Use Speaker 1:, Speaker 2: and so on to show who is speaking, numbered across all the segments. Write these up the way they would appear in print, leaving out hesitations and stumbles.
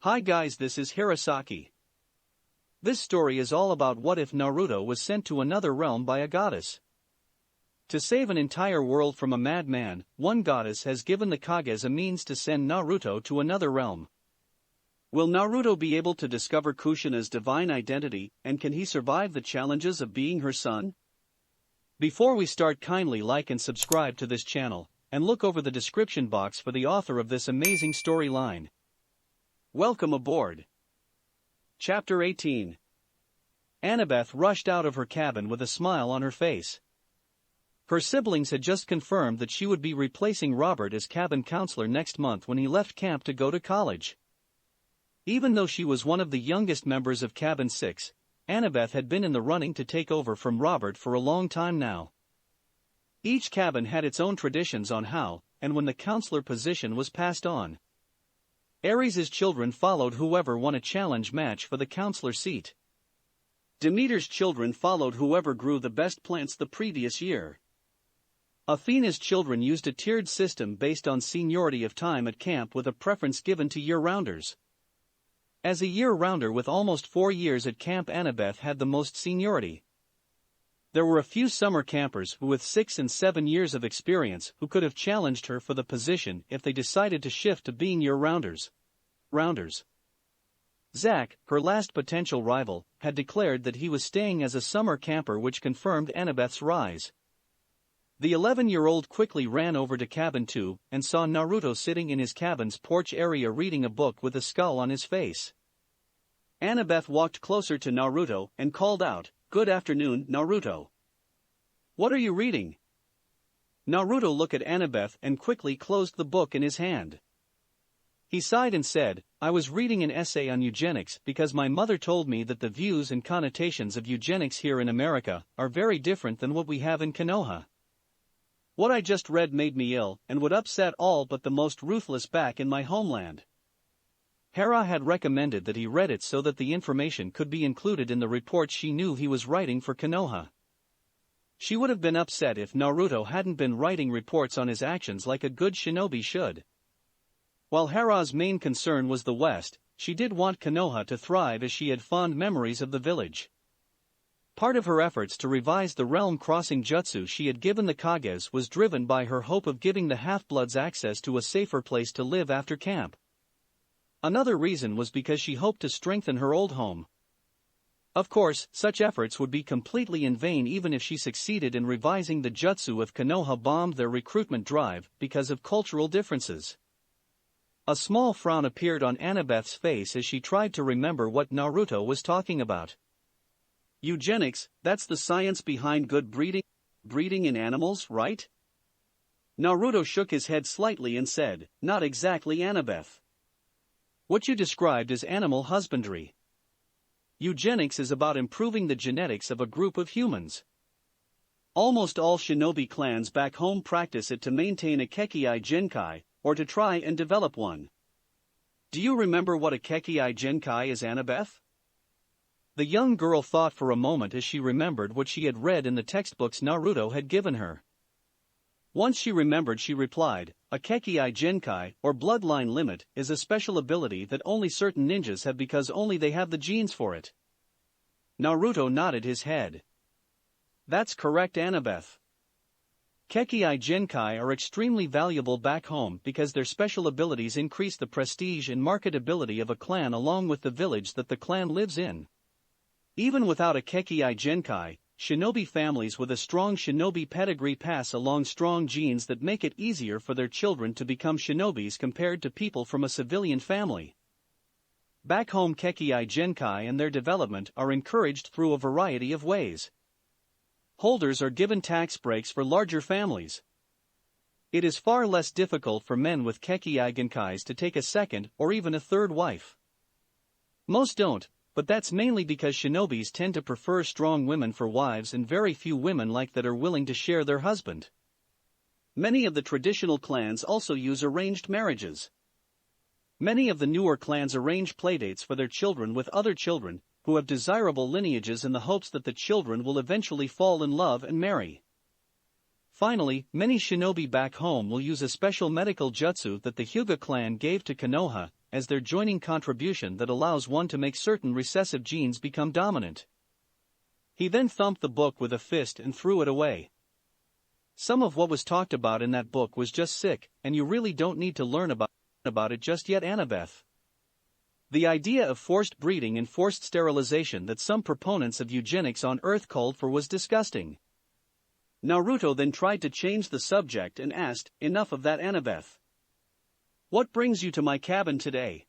Speaker 1: Hi guys, this is Hirosaki. This story is all about what if Naruto was sent to another realm by a goddess. To save an entire world from a madman, one goddess has given the Kages a means to send Naruto to another realm. Will Naruto be able to discover Kushina's divine identity, and can he survive the challenges of being her son? Before we start, kindly like and subscribe to this channel, and look over the description box for the author of this amazing storyline. Welcome aboard. Chapter 18. Annabeth rushed out of her cabin with a smile on her face. Her siblings had just confirmed that she would be replacing Robert as cabin counselor next month when he left camp to go to college. Even though she was one of the youngest members of Cabin 6, Annabeth had been in the running to take over from Robert for a long time now. Each cabin had its own traditions on how and when the counselor position was passed on. Ares' children followed whoever won a challenge match for the counselor seat. Demeter's children followed whoever grew the best plants the previous year. Athena's children used a tiered system based on seniority of time at camp with a preference given to year-rounders. As a year-rounder with almost 4 years at camp, Annabeth had the most seniority. There were a few summer campers who with 6 and 7 years of experience who could have challenged her for the position if they decided to shift to being year-rounders. Zack, her last potential rival, had declared that he was staying as a summer camper, which confirmed Annabeth's rise. The 11-year-old quickly ran over to cabin 2 and saw Naruto sitting in his cabin's porch area reading a book with a skull on his face. Annabeth walked closer to Naruto and called out, "Good afternoon, Naruto. What are you reading?" Naruto looked at Annabeth and quickly closed the book in his hand. He sighed and said, "I was reading an essay on eugenics because my mother told me that the views and connotations of eugenics here in America are very different than what we have in Konoha. What I just read made me ill and would upset all but the most ruthless back in my homeland." Hera had recommended that he read it so that the information could be included in the report she knew he was writing for Konoha. She would have been upset if Naruto hadn't been writing reports on his actions like a good shinobi should. While Hera's main concern was the West, she did want Konoha to thrive as she had fond memories of the village. Part of her efforts to revise the realm-crossing jutsu she had given the Kages was driven by her hope of giving the half-bloods access to a safer place to live after camp. Another reason was because she hoped to strengthen her old home. Of course, such efforts would be completely in vain even if she succeeded in revising the jutsu if Konoha bombed their recruitment drive because of cultural differences. A small frown appeared on Annabeth's face as she tried to remember what Naruto was talking about. Eugenics, that's the science behind good breeding in animals, right? Naruto shook his head slightly and said, "Not exactly, Annabeth. What you described is animal husbandry. Eugenics is about improving the genetics of a group of humans. Almost all shinobi clans back home practice it to maintain a Kekii Genkai, or to try and develop one. Do you remember what a Kekii Genkai is, Annabeth?" The young girl thought for a moment as she remembered what she had read in the textbooks Naruto had given her. Once she remembered, she replied, "A Kekii Genkai, or bloodline limit, is a special ability that only certain ninjas have because only they have the genes for it." Naruto nodded his head. "That's correct, Annabeth. Kekii Genkai are extremely valuable back home because their special abilities increase the prestige and marketability of a clan along with the village that the clan lives in. Even without a Kekii Genkai, shinobi families with a strong shinobi pedigree pass along strong genes that make it easier for their children to become shinobis compared to people from a civilian family. Back home, Kekii Genkai and their development are encouraged through a variety of ways. Holders are given tax breaks for larger families. It is far less difficult for men with Kekii Genkais to take a second or even a third wife. Most don't, but that's mainly because shinobis tend to prefer strong women for wives and very few women like that are willing to share their husband. Many of the traditional clans also use arranged marriages. Many of the newer clans arrange playdates for their children with other children who have desirable lineages in the hopes that the children will eventually fall in love and marry. Finally, many shinobi back home will use a special medical jutsu that the Hyuga clan gave to Konoha, as their joining contribution that allows one to make certain recessive genes become dominant. He then thumped the book with a fist and threw it away. Some of what was talked about in that book was just sick, and you really don't need to learn about it just yet, Annabeth. The idea of forced breeding and forced sterilization that some proponents of eugenics on Earth called for was disgusting. Naruto then tried to change the subject and asked, "Enough of that, Annabeth. What brings you to my cabin today?"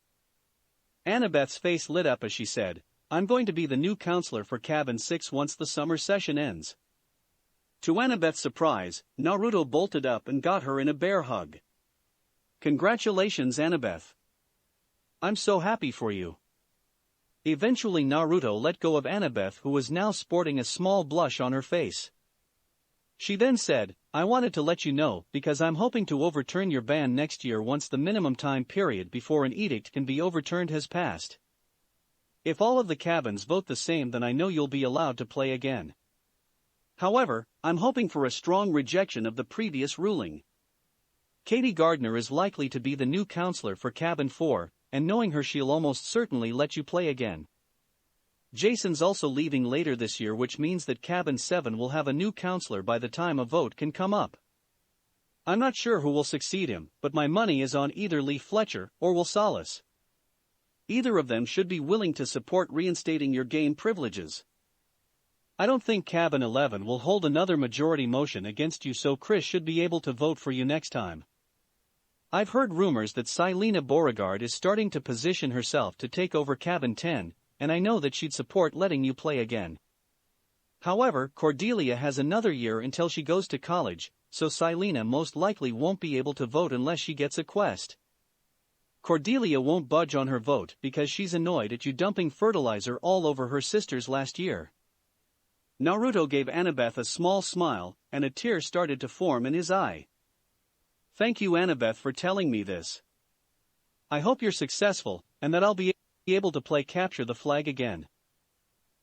Speaker 1: Annabeth's face lit up as she said, "I'm going to be the new counselor for Cabin 6 once the summer session ends." To Annabeth's surprise, Naruto bolted up and got her in a bear hug. "Congratulations, Annabeth. I'm so happy for you." Eventually Naruto let go of Annabeth, who was now sporting a small blush on her face. She then said, "I wanted to let you know because I'm hoping to overturn your ban next year once the minimum time period before an edict can be overturned has passed. If all of the cabins vote the same, then I know you'll be allowed to play again. However, I'm hoping for a strong rejection of the previous ruling. Katie Gardner is likely to be the new counselor for Cabin 4, and knowing her, she'll almost certainly let you play again. Jason's also leaving later this year, which means that Cabin 7 will have a new counselor by the time a vote can come up. I'm not sure who will succeed him, but my money is on either Lee Fletcher or Will Salas. Either of them should be willing to support reinstating your game privileges. I don't think Cabin 11 will hold another majority motion against you, so Chris should be able to vote for you next time. I've heard rumors that Silena Beauregard is starting to position herself to take over Cabin 10, and I know that she'd support letting you play again. However, Cordelia has another year until she goes to college, so Silena most likely won't be able to vote unless she gets a quest. Cordelia won't budge on her vote because she's annoyed at you dumping fertilizer all over her sisters last year." Naruto gave Annabeth a small smile, and a tear started to form in his eye. "Thank you, Annabeth, for telling me this. I hope you're successful, and that I'll be able to play capture the flag again."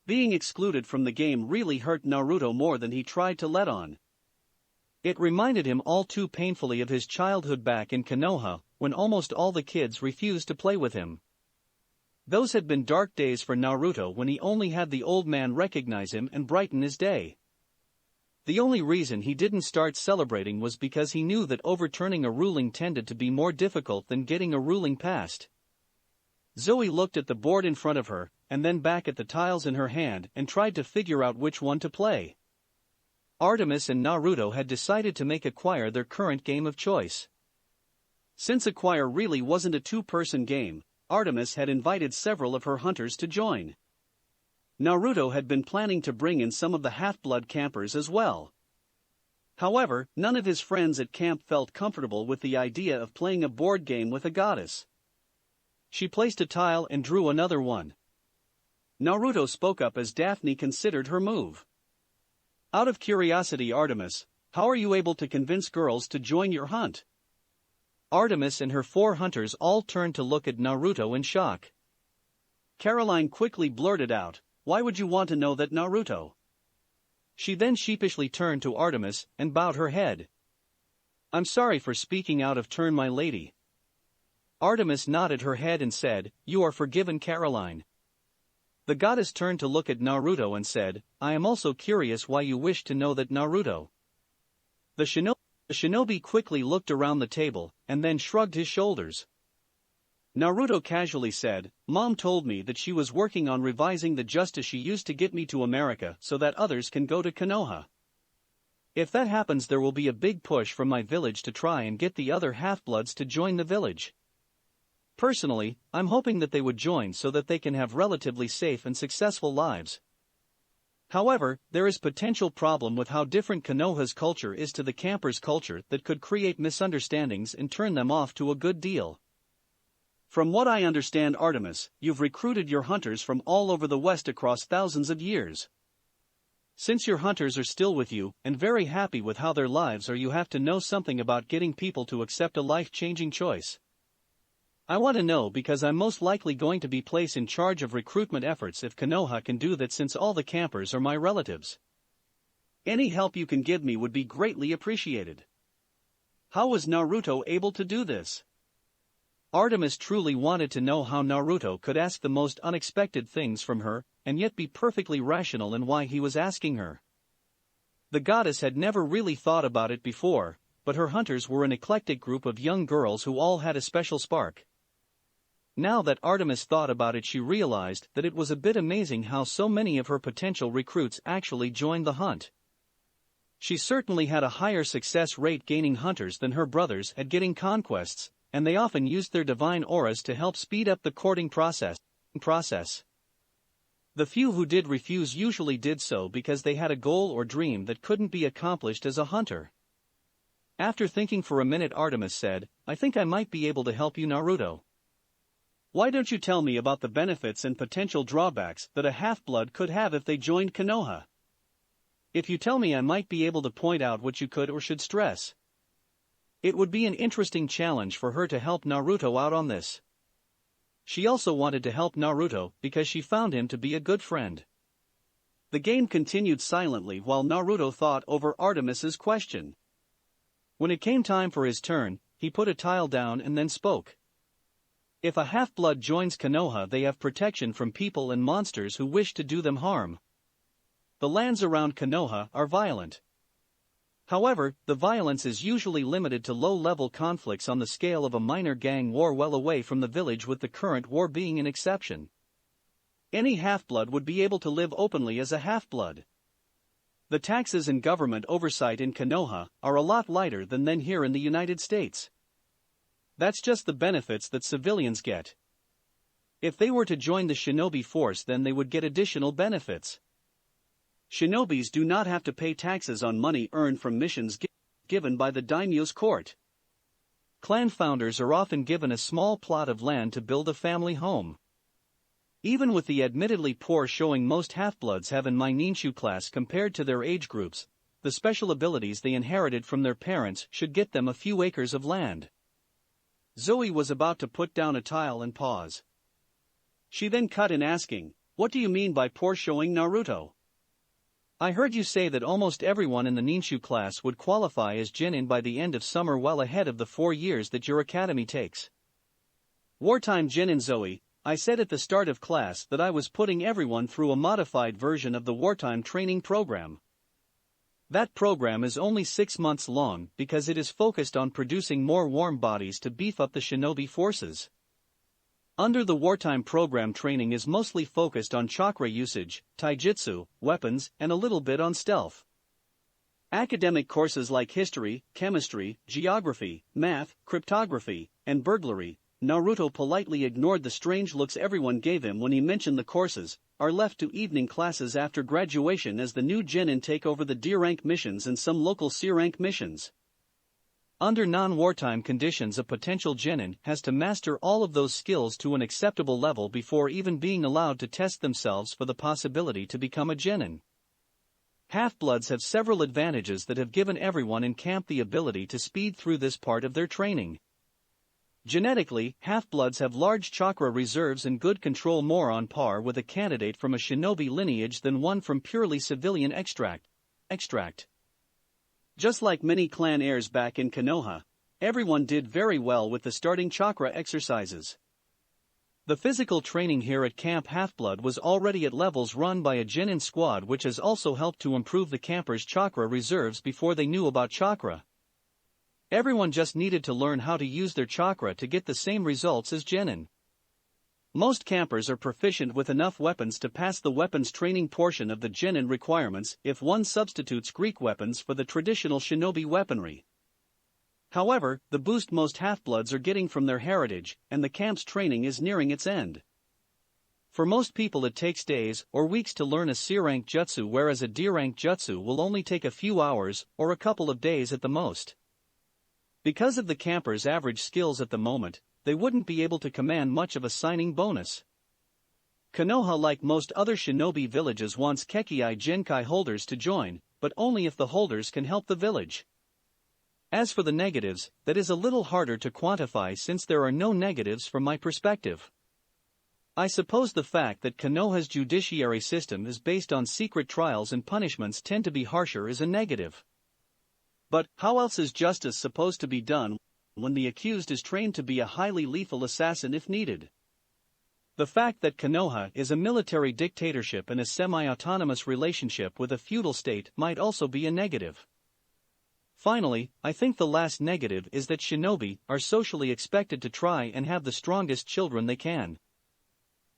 Speaker 1: Being excluded from the game really hurt Naruto more than he tried to let on. It reminded him all too painfully of his childhood back in Konoha, when almost all the kids refused to play with him. Those had been dark days for Naruto when he only had the old man recognize him and brighten his day. The only reason he didn't start celebrating was because he knew that overturning a ruling tended to be more difficult than getting a ruling passed. Zoe looked at the board in front of her, and then back at the tiles in her hand, and tried to figure out which one to play. Artemis and Naruto had decided to make Acquire their current game of choice. Since Acquire really wasn't a two-person game, Artemis had invited several of her hunters to join. Naruto had been planning to bring in some of the half-blood campers as well. However, none of his friends at camp felt comfortable with the idea of playing a board game with a goddess. She placed a tile and drew another one. Naruto spoke up as Daphne considered her move. "Out of curiosity, Artemis, how are you able to convince girls to join your hunt?" Artemis and her 4 hunters all turned to look at Naruto in shock. Caroline quickly blurted out, "Why would you want to know that, Naruto?" She then sheepishly turned to Artemis and bowed her head. "I'm sorry for speaking out of turn, my lady." Artemis nodded her head and said, "You are forgiven, Caroline." The goddess turned to look at Naruto and said, "I am also curious why you wish to know that, Naruto." The shinobi quickly looked around the table, and then shrugged his shoulders. Naruto casually said, "Mom told me that she was working on revising the justice she used to get me to America so that others can go to Konoha. If that happens, there will be a big push from my village to try and get the other half-bloods to join the village. Personally, I'm hoping that they would join so that they can have relatively safe and successful lives. However, there is potential problem with how different Konoha's culture is to the campers' culture that could create misunderstandings and turn them off to a good deal. From what I understand, Artemis, you've recruited your hunters from all over the West across thousands of years. Since your hunters are still with you and very happy with how their lives are, you have to know something about getting people to accept a life-changing choice. I want to know because I'm most likely going to be placed in charge of recruitment efforts if Konoha can do that, since all the campers are my relatives. Any help you can give me would be greatly appreciated." How was Naruto able to do this? Artemis truly wanted to know how Naruto could ask the most unexpected things from her, and yet be perfectly rational in why he was asking her. The goddess had never really thought about it before, but her hunters were an eclectic group of young girls who all had a special spark. Now that Artemis thought about it, she realized that it was a bit amazing how so many of her potential recruits actually joined the hunt. She certainly had a higher success rate gaining hunters than her brothers at getting conquests, and they often used their divine auras to help speed up the courting process. The few who did refuse usually did so because they had a goal or dream that couldn't be accomplished as a hunter. After thinking for a minute, Artemis said, "I think I might be able to help you, Naruto. Why don't you tell me about the benefits and potential drawbacks that a half-blood could have if they joined Konoha? If you tell me, I might be able to point out what you could or should stress." It would be an interesting challenge for her to help Naruto out on this. She also wanted to help Naruto because she found him to be a good friend. The game continued silently while Naruto thought over Artemis's question. When it came time for his turn, he put a tile down and then spoke. If a half-blood joins Konoha, they have protection from people and monsters who wish to do them harm. The lands around Konoha are violent. However, the violence is usually limited to low-level conflicts on the scale of a minor gang war well away from the village, with the current war being an exception. Any half-blood would be able to live openly as a half-blood. The taxes and government oversight in Konoha are a lot lighter than here in the United States. That's just the benefits that civilians get. If they were to join the shinobi force, then they would get additional benefits. Shinobis do not have to pay taxes on money earned from missions given by the daimyo's court. Clan founders are often given a small plot of land to build a family home. Even with the admittedly poor showing most half-bloods have in my ninshu class compared to their age groups, the special abilities they inherited from their parents should get them a few acres of land. Zoe was about to put down a tile and pause. She then cut in, asking, "What do you mean by poor showing, Naruto? I heard you say that almost everyone in the ninshu class would qualify as genin by the end of summer, well ahead of the 4 years that your academy takes." "Wartime genin, Zoe, I said at the start of class that I was putting everyone through a modified version of the wartime training program. That program is only 6 months long because it is focused on producing more warm bodies to beef up the shinobi forces. Under the wartime program, training is mostly focused on chakra usage, taijutsu, weapons, and a little bit on stealth. Academic courses like history, chemistry, geography, math, cryptography, and burglary," Naruto politely ignored the strange looks everyone gave him when he mentioned the courses, "are left to evening classes after graduation as the new genin take over the D-rank missions and some local C-rank missions. Under non-wartime conditions, a potential genin has to master all of those skills to an acceptable level before even being allowed to test themselves for the possibility to become a genin. Half-bloods have several advantages that have given everyone in camp the ability to speed through this part of their training. Genetically, half-bloods have large chakra reserves and good control, more on par with a candidate from a shinobi lineage than one from purely civilian extract. Just like many clan heirs back in Konoha, everyone did very well with the starting chakra exercises. The physical training here at Camp Half-Blood was already at levels run by a genin squad, which has also helped to improve the campers' chakra reserves before they knew about chakra. Everyone just needed to learn how to use their chakra to get the same results as genin. Most campers are proficient with enough weapons to pass the weapons training portion of the genin requirements if one substitutes Greek weapons for the traditional shinobi weaponry. However, the boost most half-bloods are getting from their heritage, and the camp's training is nearing its end. For most people it takes days or weeks to learn a C-rank jutsu, whereas a D-rank jutsu will only take a few hours or a couple of days at the most. Because of the campers' average skills at the moment, they wouldn't be able to command much of a signing bonus. Konoha, like most other shinobi villages, wants Kekkai Genkai holders to join, but only if the holders can help the village. As for the negatives, that is a little harder to quantify since there are no negatives from my perspective. I suppose the fact that Konoha's judiciary system is based on secret trials and punishments tend to be harsher is a negative. But how else is justice supposed to be done when the accused is trained to be a highly lethal assassin if needed. The fact that Konoha is a military dictatorship and a semi-autonomous relationship with a feudal state might also be a negative. Finally, I think the last negative is that shinobi are socially expected to try and have the strongest children they can.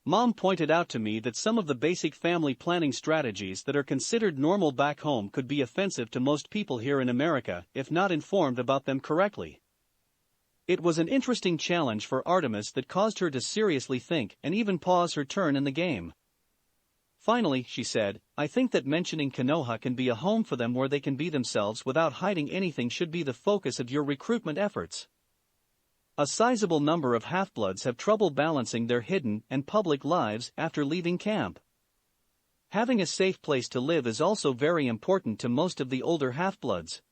Speaker 1: Mom pointed out to me that some of the basic family planning strategies that are considered normal back home could be offensive to most people here in America if not informed about them correctly. It was an interesting challenge for Artemis that caused her to seriously think and even pause her turn in the game. Finally, she said, I think that mentioning Konoha can be a home for them where they can be themselves without hiding anything should be the focus of your recruitment efforts. A sizable number of half-bloods have trouble balancing their hidden and public lives after leaving camp. Having a safe place to live is also very important to most of the older half-bloods.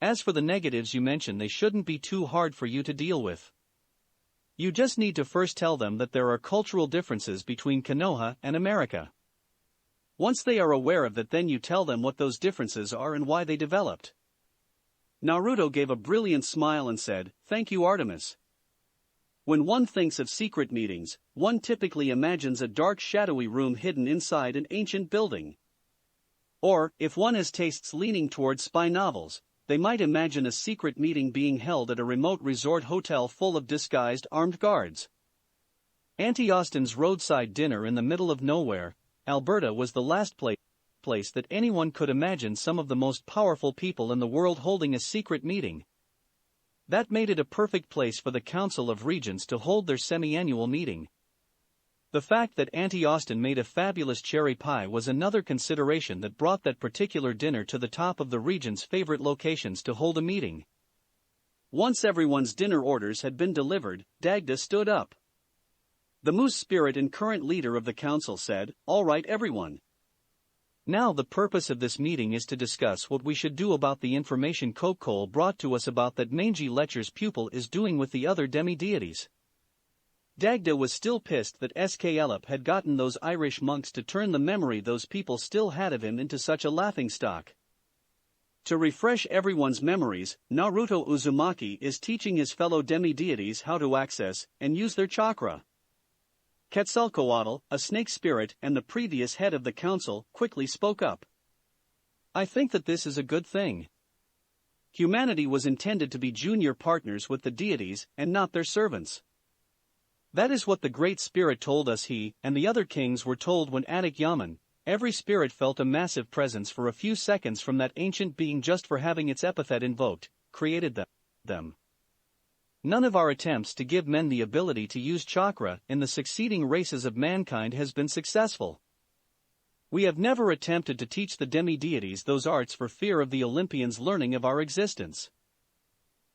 Speaker 1: As for the negatives you mentioned, they shouldn't be too hard for you to deal with. You just need to first tell them that there are cultural differences between Konoha and America. Once they are aware of that, then you tell them what those differences are and why they developed. Naruto gave a brilliant smile and said, Thank you, Artemis. When one thinks of secret meetings, one typically imagines a dark shadowy room hidden inside an ancient building. Or, if one has tastes leaning towards spy novels, they might imagine a secret meeting being held at a remote resort hotel full of disguised armed guards. Auntie Austin's roadside dinner in the middle of nowhere, Alberta, was the last place that anyone could imagine some of the most powerful people in the world holding a secret meeting. That made it a perfect place for the Council of Regents to hold their semi-annual meeting. The fact that Auntie Austin made a fabulous cherry pie was another consideration that brought that particular dinner to the top of the regent's favorite locations to hold a meeting. Once everyone's dinner orders had been delivered, Dagda stood up. The moose spirit and current leader of the council said, All right, everyone. Now the purpose of this meeting is to discuss what we should do about the information Kokol brought to us about that Manji Lecher's pupil is doing with the other demi-deities. Dagda was still pissed that Sklep had gotten those Irish monks to turn the memory those people still had of him into such a laughingstock. To refresh everyone's memories, Naruto Uzumaki is teaching his fellow demi-deities how to access and use their chakra. Quetzalcoatl, a snake spirit and the previous head of the council, quickly spoke up. I think that this is a good thing. Humanity was intended to be junior partners with the deities and not their servants. That is what the Great Spirit told us. He and the other kings were told when Attic Yaman, every spirit felt a massive presence for a few seconds from that ancient being just for having its epithet invoked, created them. None of our attempts to give men the ability to use chakra in the succeeding races of mankind has been successful. We have never attempted to teach the demi-deities those arts for fear of the Olympians learning of our existence.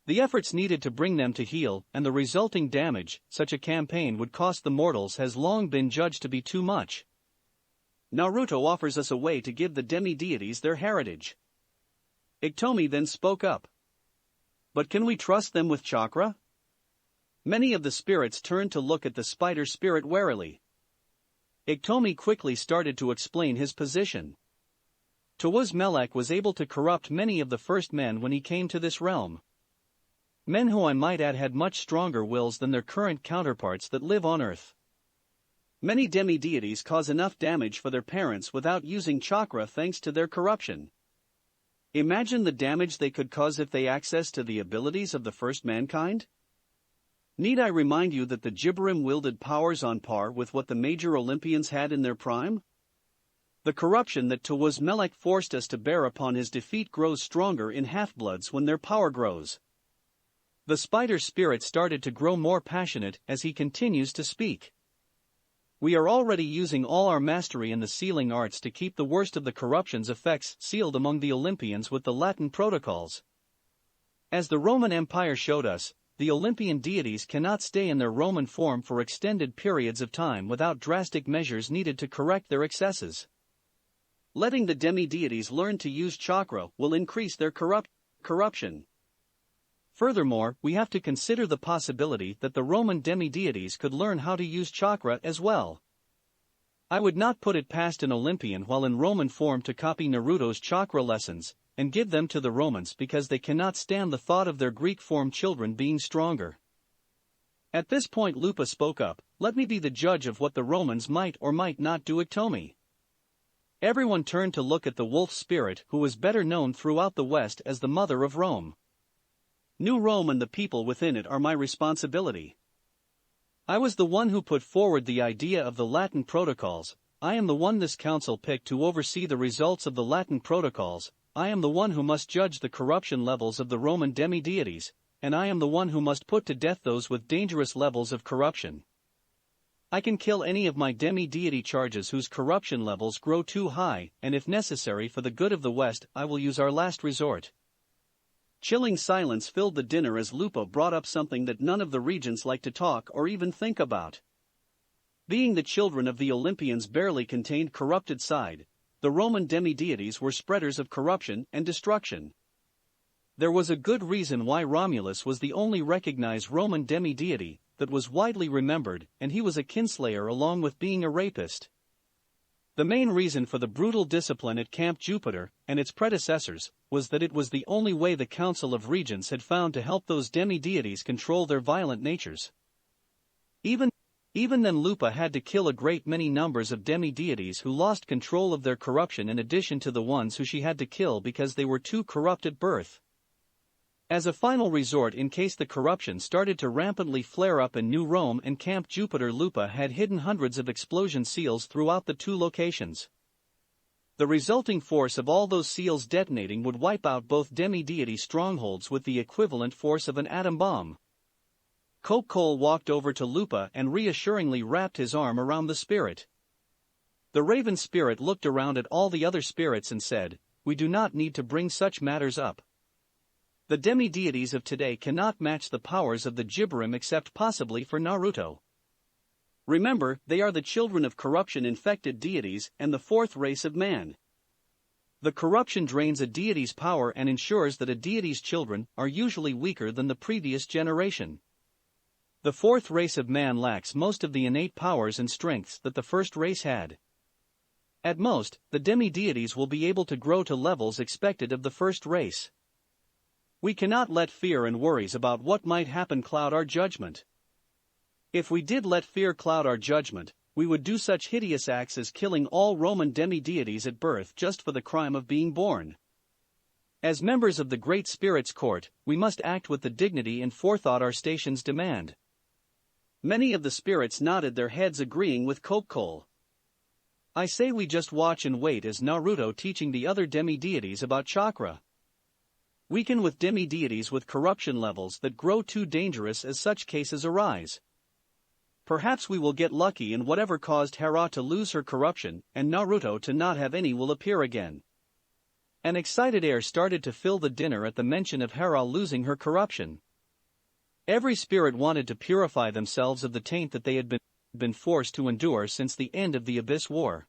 Speaker 1: The efforts needed to bring them to heel and the resulting damage such a campaign would cost the mortals has long been judged to be too much. Naruto offers us a way to give the demi-deities their heritage. Iktomi then spoke up. But can we trust them with chakra? Many of the spirits turned to look at the spider spirit warily. Iktomi quickly started to explain his position. Tawuz Melek was able to corrupt many of the first men when he came to this realm. Men who I might add had much stronger wills than their current counterparts that live on Earth. Many demi-deities cause enough damage for their parents without using chakra thanks to their corruption. Imagine the damage they could cause if they access to the abilities of the first mankind? Need I remind you that the Gibberim wielded powers on par with what the major Olympians had in their prime? The corruption that Tawuz Melek forced us to bear upon his defeat grows stronger in half-bloods when their power grows. The spider spirit started to grow more passionate as he continues to speak. We are already using all our mastery in the sealing arts to keep the worst of the corruption's effects sealed among the Olympians with the Latin protocols. As the Roman Empire showed us, the Olympian deities cannot stay in their Roman form for extended periods of time without drastic measures needed to correct their excesses. Letting the demi-deities learn to use chakra will increase their corruption. Furthermore, we have to consider the possibility that the Roman demi-deities could learn how to use chakra as well. I would not put it past an Olympian while in Roman form to copy Naruto's chakra lessons, and give them to the Romans because they cannot stand the thought of their Greek-formed children being stronger. At this point Lupa spoke up, "Let me be the judge of what the Romans might or might not do at Tomi." Everyone turned to look at the wolf spirit, who was better known throughout the West as the mother of Rome. New Rome and the people within it are my responsibility. I was the one who put forward the idea of the Latin protocols. I am the one this council picked to oversee the results of the Latin protocols. I am the one who must judge the corruption levels of the Roman demi-deities, and I am the one who must put to death those with dangerous levels of corruption. I can kill any of my demi-deity charges whose corruption levels grow too high, and if necessary for the good of the West, I will use our last resort. Chilling silence filled the dinner as Lupa brought up something that none of the regents liked to talk or even think about. Being the children of the Olympians barely contained corrupted side, the Roman demi-deities were spreaders of corruption and destruction. There was a good reason why Romulus was the only recognized Roman demi-deity that was widely remembered, and he was a kinslayer along with being a rapist. The main reason for the brutal discipline at Camp Jupiter and its predecessors was that it was the only way the Council of Regents had found to help those demi-deities control their violent natures. Even then Lupa had to kill a great many numbers of demi-deities who lost control of their corruption in addition to the ones who she had to kill because they were too corrupt at birth. As a final resort in case the corruption started to rampantly flare up in New Rome and Camp Jupiter, Lupa had hidden hundreds of explosion seals throughout the two locations. The resulting force of all those seals detonating would wipe out both demi-deity strongholds with the equivalent force of an atom bomb. Cope Cole walked over to Lupa and reassuringly wrapped his arm around the spirit. The raven spirit looked around at all the other spirits and said, "We do not need to bring such matters up. The demi-deities of today cannot match the powers of the Gibborim except possibly for Naruto. Remember, they are the children of corruption-infected deities and the fourth race of man. The corruption drains a deity's power and ensures that a deity's children are usually weaker than the previous generation. The fourth race of man lacks most of the innate powers and strengths that the first race had. At most, the demi-deities will be able to grow to levels expected of the first race. We cannot let fear and worries about what might happen cloud our judgment. If we did let fear cloud our judgment, we would do such hideous acts as killing all Roman demi-deities at birth just for the crime of being born. As members of the Great Spirit's Court, we must act with the dignity and forethought our stations demand." Many of the spirits nodded their heads agreeing with Cope Cole. "I say we just watch and wait as Naruto teaching the other demi-deities about chakra. Weaken with demi-deities with corruption levels that grow too dangerous as such cases arise. Perhaps we will get lucky and whatever caused Hera to lose her corruption and Naruto to not have any will appear again." An excited air started to fill the dinner at the mention of Hera losing her corruption. Every spirit wanted to purify themselves of the taint that they had been forced to endure since the end of the Abyss War.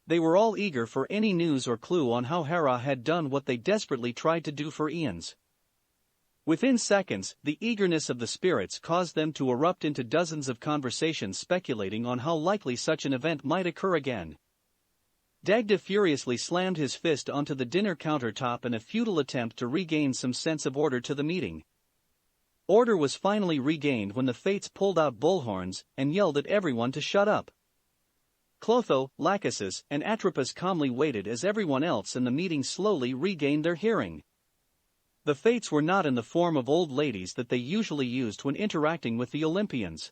Speaker 1: They were all eager for any news or clue on how Hera had done what they desperately tried to do for eons. Within seconds, the eagerness of the spirits caused them to erupt into dozens of conversations speculating on how likely such an event might occur again. Dagda furiously slammed his fist onto the dinner countertop in a futile attempt to regain some sense of order to the meeting. Order was finally regained when the Fates pulled out bullhorns and yelled at everyone to shut up. Clotho, Lachesis, and Atropos calmly waited as everyone else in the meeting slowly regained their hearing. The Fates were not in the form of old ladies that they usually used when interacting with the Olympians.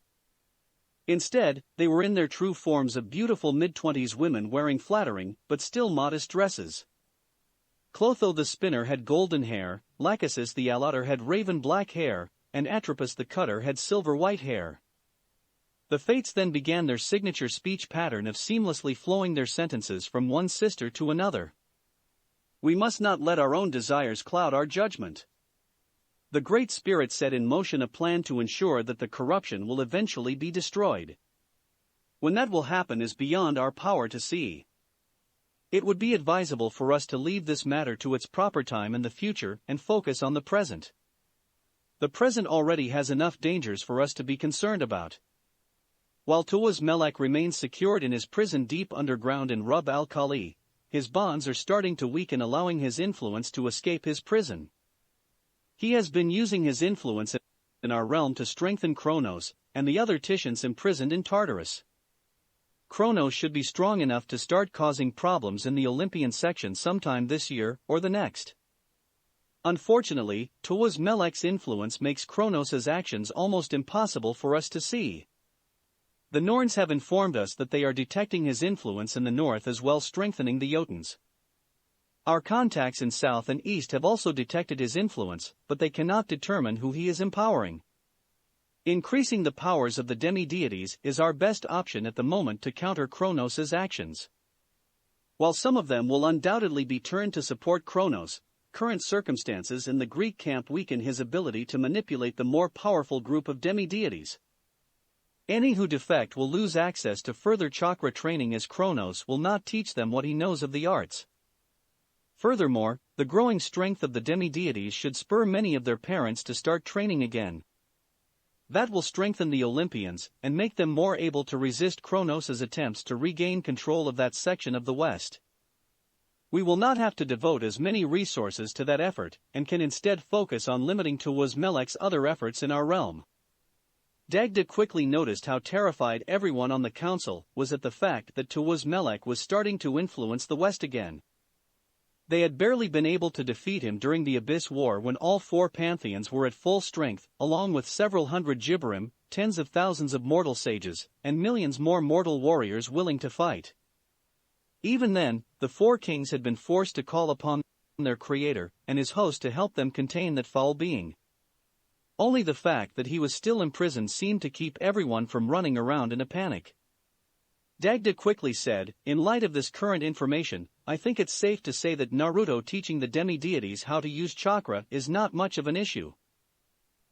Speaker 1: Instead, they were in their true forms of beautiful mid-20s women wearing flattering, but still modest dresses. Clotho the spinner had golden hair, Lachesis the allotter had raven black hair, and Atropos the cutter had silver white hair. The Fates then began their signature speech pattern of seamlessly flowing their sentences from one sister to another. "We must not let our own desires cloud our judgment. The Great Spirit set in motion a plan to ensure that the corruption will eventually be destroyed. When that will happen is beyond our power to see. It would be advisable for us to leave this matter to its proper time in the future and focus on the present. The present already has enough dangers for us to be concerned about. While Tuaz Melek remains secured in his prison deep underground in Rub al-Khali, his bonds are starting to weaken, allowing his influence to escape his prison. He has been using his influence in our realm to strengthen Kronos and the other Titians imprisoned in Tartarus. Kronos should be strong enough to start causing problems in the Olympian section sometime this year or the next. Unfortunately, Tawuz Melek's influence makes Kronos' actions almost impossible for us to see. The Norns have informed us that they are detecting his influence in the north as well, strengthening the Jotuns. Our contacts in south and east have also detected his influence, but they cannot determine who he is empowering. Increasing the powers of the demi-deities is our best option at the moment to counter Kronos' actions. While some of them will undoubtedly be turned to support Kronos, current circumstances in the Greek camp weaken his ability to manipulate the more powerful group of demi-deities. Any who defect will lose access to further chakra training, as Kronos will not teach them what he knows of the arts. Furthermore, the growing strength of the demi-deities should spur many of their parents to start training again. That will strengthen the Olympians and make them more able to resist Kronos' attempts to regain control of that section of the West. We will not have to devote as many resources to that effort and can instead focus on limiting Tawuz Melek's other efforts in our realm. Dagda quickly noticed how terrified everyone on the council was at the fact that Tawuz Melek was starting to influence the West again. They had barely been able to defeat him during the Abyss War when all four pantheons were at full strength, along with several hundred Gibborim, tens of thousands of mortal sages, and millions more mortal warriors willing to fight. Even then, the four kings had been forced to call upon their creator and his host to help them contain that foul being. Only the fact that he was still imprisoned seemed to keep everyone from running around in a panic. Dagda quickly said, "In light of this current information, I think it's safe to say that Naruto teaching the demi-deities how to use chakra is not much of an issue.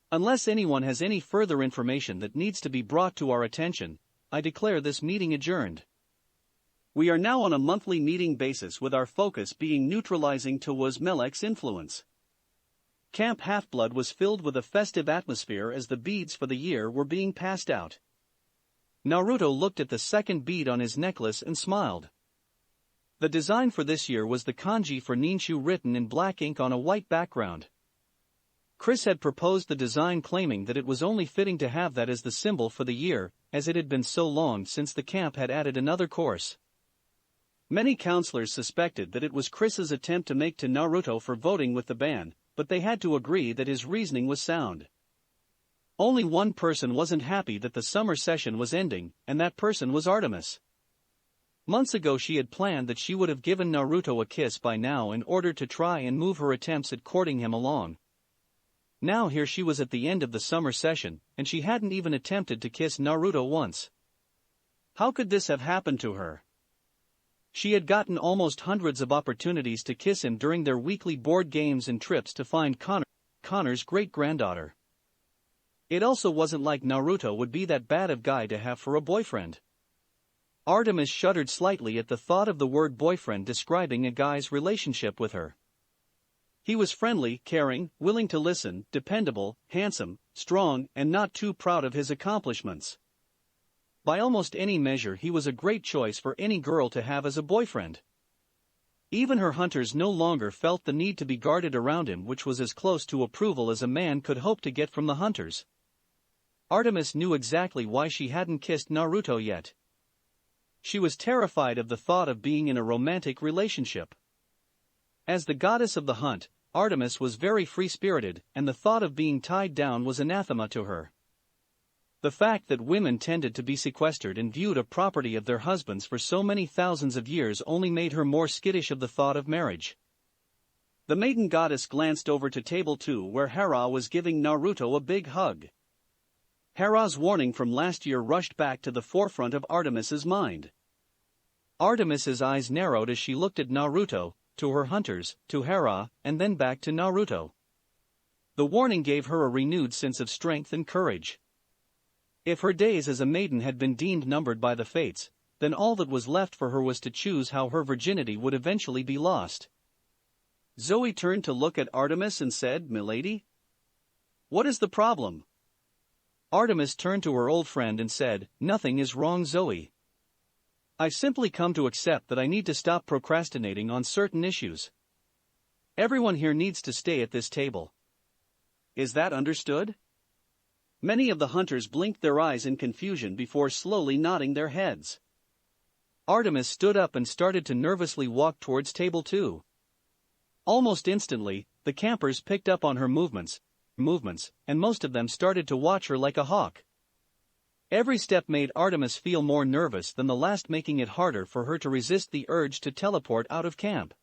Speaker 1: Unless anyone has any further information that needs to be brought to our attention, I declare this meeting adjourned." We are now on a monthly meeting basis, with our focus being neutralizing Tawuz Melek's influence. Camp Half-Blood was filled with a festive atmosphere as the beads for the year were being passed out. Naruto looked at the second bead on his necklace and smiled. The design for this year was the kanji for Ninshu written in black ink on a white background. Chris had proposed the design, claiming that it was only fitting to have that as the symbol for the year, as it had been so long since the camp had added another course. Many counselors suspected that it was Chris's attempt to make to Naruto for voting with the ban, but they had to agree that his reasoning was sound. Only one person wasn't happy that the summer session was ending, and that person was Artemis. Months ago she had planned that she would have given Naruto a kiss by now in order to try and move her attempts at courting him along. Now here she was at the end of the summer session, and she hadn't even attempted to kiss Naruto once. How could this have happened to her? She had gotten almost hundreds of opportunities to kiss him during their weekly board games and trips to find Connor's great-granddaughter. It also wasn't like Naruto would be that bad of guy to have for a boyfriend. Artemis shuddered slightly at the thought of the word boyfriend describing a guy's relationship with her. He was friendly, caring, willing to listen, dependable, handsome, strong, and not too proud of his accomplishments. By almost any measure he was a great choice for any girl to have as a boyfriend. Even her hunters no longer felt the need to be guarded around him, which was as close to approval as a man could hope to get from the hunters. Artemis knew exactly why she hadn't kissed Naruto yet. She was terrified of the thought of being in a romantic relationship. As the goddess of the hunt, Artemis was very free-spirited, and the thought of being tied down was anathema to her. The fact that women tended to be sequestered and viewed a property of their husbands for so many thousands of years only made her more skittish of the thought of marriage. The maiden goddess glanced over to table 2, where Hera was giving Naruto a big hug. Hera's warning from last year rushed back to the forefront of Artemis's mind. Artemis's eyes narrowed as she looked at Naruto, to her hunters, to Hera, and then back to Naruto. The warning gave her a renewed sense of strength and courage. If her days as a maiden had been deemed numbered by the fates, then all that was left for her was to choose how her virginity would eventually be lost. Zoe turned to look at Artemis and said, "Milady? What is the problem?" Artemis turned to her old friend and said, "Nothing is wrong, Zoe. I've simply come to accept that I need to stop procrastinating on certain issues. Everyone here needs to stay at this table. Is that understood? Many of the hunters blinked their eyes in confusion before slowly nodding their heads. Artemis stood up and started to nervously walk towards table 2. Almost instantly, the campers picked up on her movements, and most of them started to watch her like a hawk. Every step made Artemis feel more nervous than the last, making it harder for her to resist the urge to teleport out of camp.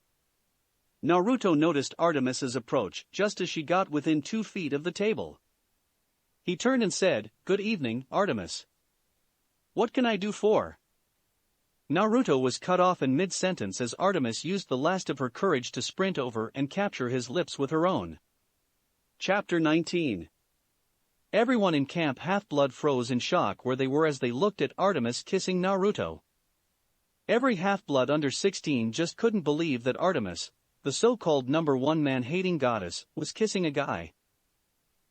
Speaker 1: Naruto noticed Artemis's approach just as she got within 2 feet of the table. He turned and said, "Good evening, Artemis. What can I do for?" Naruto was cut off in mid-sentence as Artemis used the last of her courage to sprint over and capture his lips with her own. Chapter 19. Everyone in Camp Half-Blood froze in shock where they were as they looked at Artemis kissing Naruto. Every half-blood under 16 just couldn't believe that Artemis, the so-called number 1 man-hating goddess, was kissing a guy.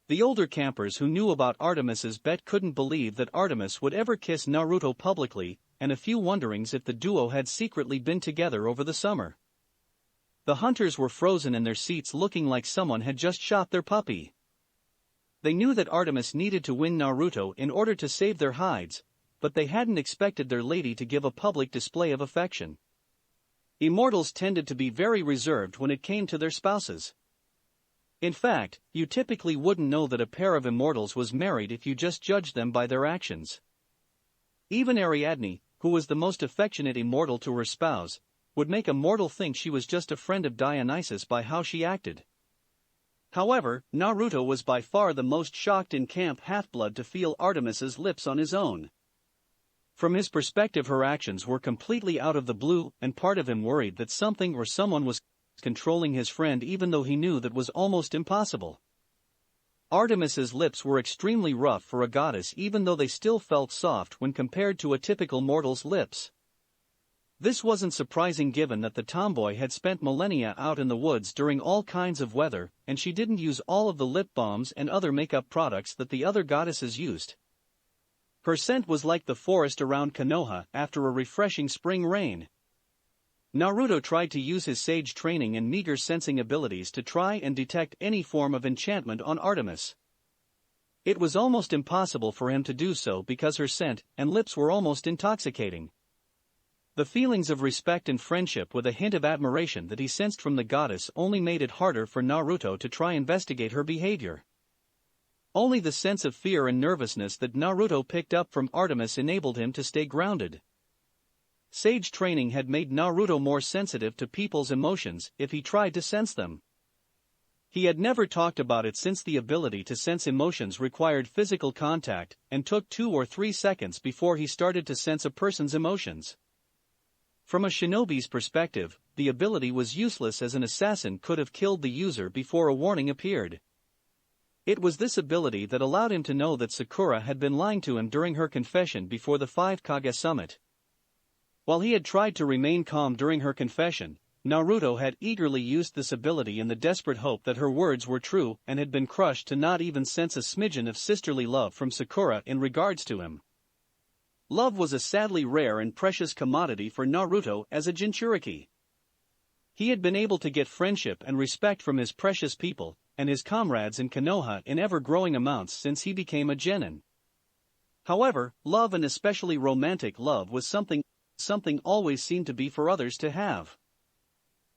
Speaker 1: The older campers who knew about Artemis's bet couldn't believe that Artemis would ever kiss Naruto publicly, and a few wonderings if the duo had secretly been together over the summer. The hunters were frozen in their seats looking like someone had just shot their puppy. They knew that Artemis needed to win Naruto in order to save their hides, but they hadn't expected their lady to give a public display of affection. Immortals tended to be very reserved when it came to their spouses. In fact, you typically wouldn't know that a pair of immortals was married if you just judged them by their actions. Even Ariadne, who was the most affectionate immortal to her spouse, would make a mortal think she was just a friend of Dionysus by how she acted. However, Naruto was by far the most shocked in Camp Half-Blood to feel Artemis's lips on his own. From his perspective, her actions were completely out of the blue, and part of him worried that something or someone was controlling his friend, even though he knew that was almost impossible. Artemis's lips were extremely rough for a goddess, even though they still felt soft when compared to a typical mortal's lips. This wasn't surprising given that the tomboy had spent millennia out in the woods during all kinds of weather, and she didn't use all of the lip balms and other makeup products that the other goddesses used. Her scent was like the forest around Konoha after a refreshing spring rain. Naruto tried to use his sage training and meager sensing abilities to try and detect any form of enchantment on Artemis. It was almost impossible for him to do so because her scent and lips were almost intoxicating. The feelings of respect and friendship with a hint of admiration that he sensed from the goddess only made it harder for Naruto to try investigate her behavior. Only the sense of fear and nervousness that Naruto picked up from Artemis enabled him to stay grounded. Sage training had made Naruto more sensitive to people's emotions if he tried to sense them. He had never talked about it since the ability to sense emotions required physical contact and took 2 or 3 seconds before he started to sense a person's emotions. From a shinobi's perspective, the ability was useless as an assassin could have killed the user before a warning appeared. It was this ability that allowed him to know that Sakura had been lying to him during her confession before the 5 Kage summit. While he had tried to remain calm during her confession, Naruto had eagerly used this ability in the desperate hope that her words were true and had been crushed to not even sense a smidgen of sisterly love from Sakura in regards to him. Love was a sadly rare and precious commodity for Naruto as a Jinchuriki. He had been able to get friendship and respect from his precious people and his comrades in Konoha in ever-growing amounts since he became a genin. However, love, and especially romantic love, was something always seemed to be for others to have.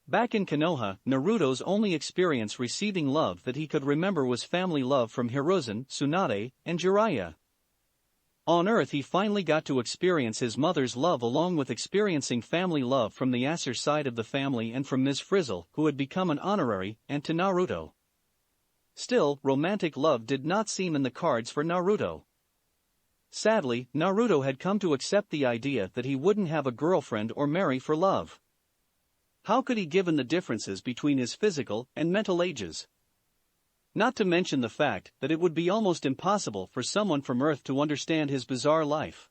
Speaker 1: Back in Konoha, Naruto's only experience receiving love that he could remember was family love from Hiruzen, Tsunade, and Jiraiya. On Earth he finally got to experience his mother's love along with experiencing family love from the Acer side of the family and from Ms. Frizzle, who had become an honorary aunt to Naruto. Still, romantic love did not seem in the cards for Naruto. Sadly, Naruto had come to accept the idea that he wouldn't have a girlfriend or marry for love. How could he, given the differences between his physical and mental ages? Not to mention the fact that it would be almost impossible for someone from Earth to understand his bizarre life.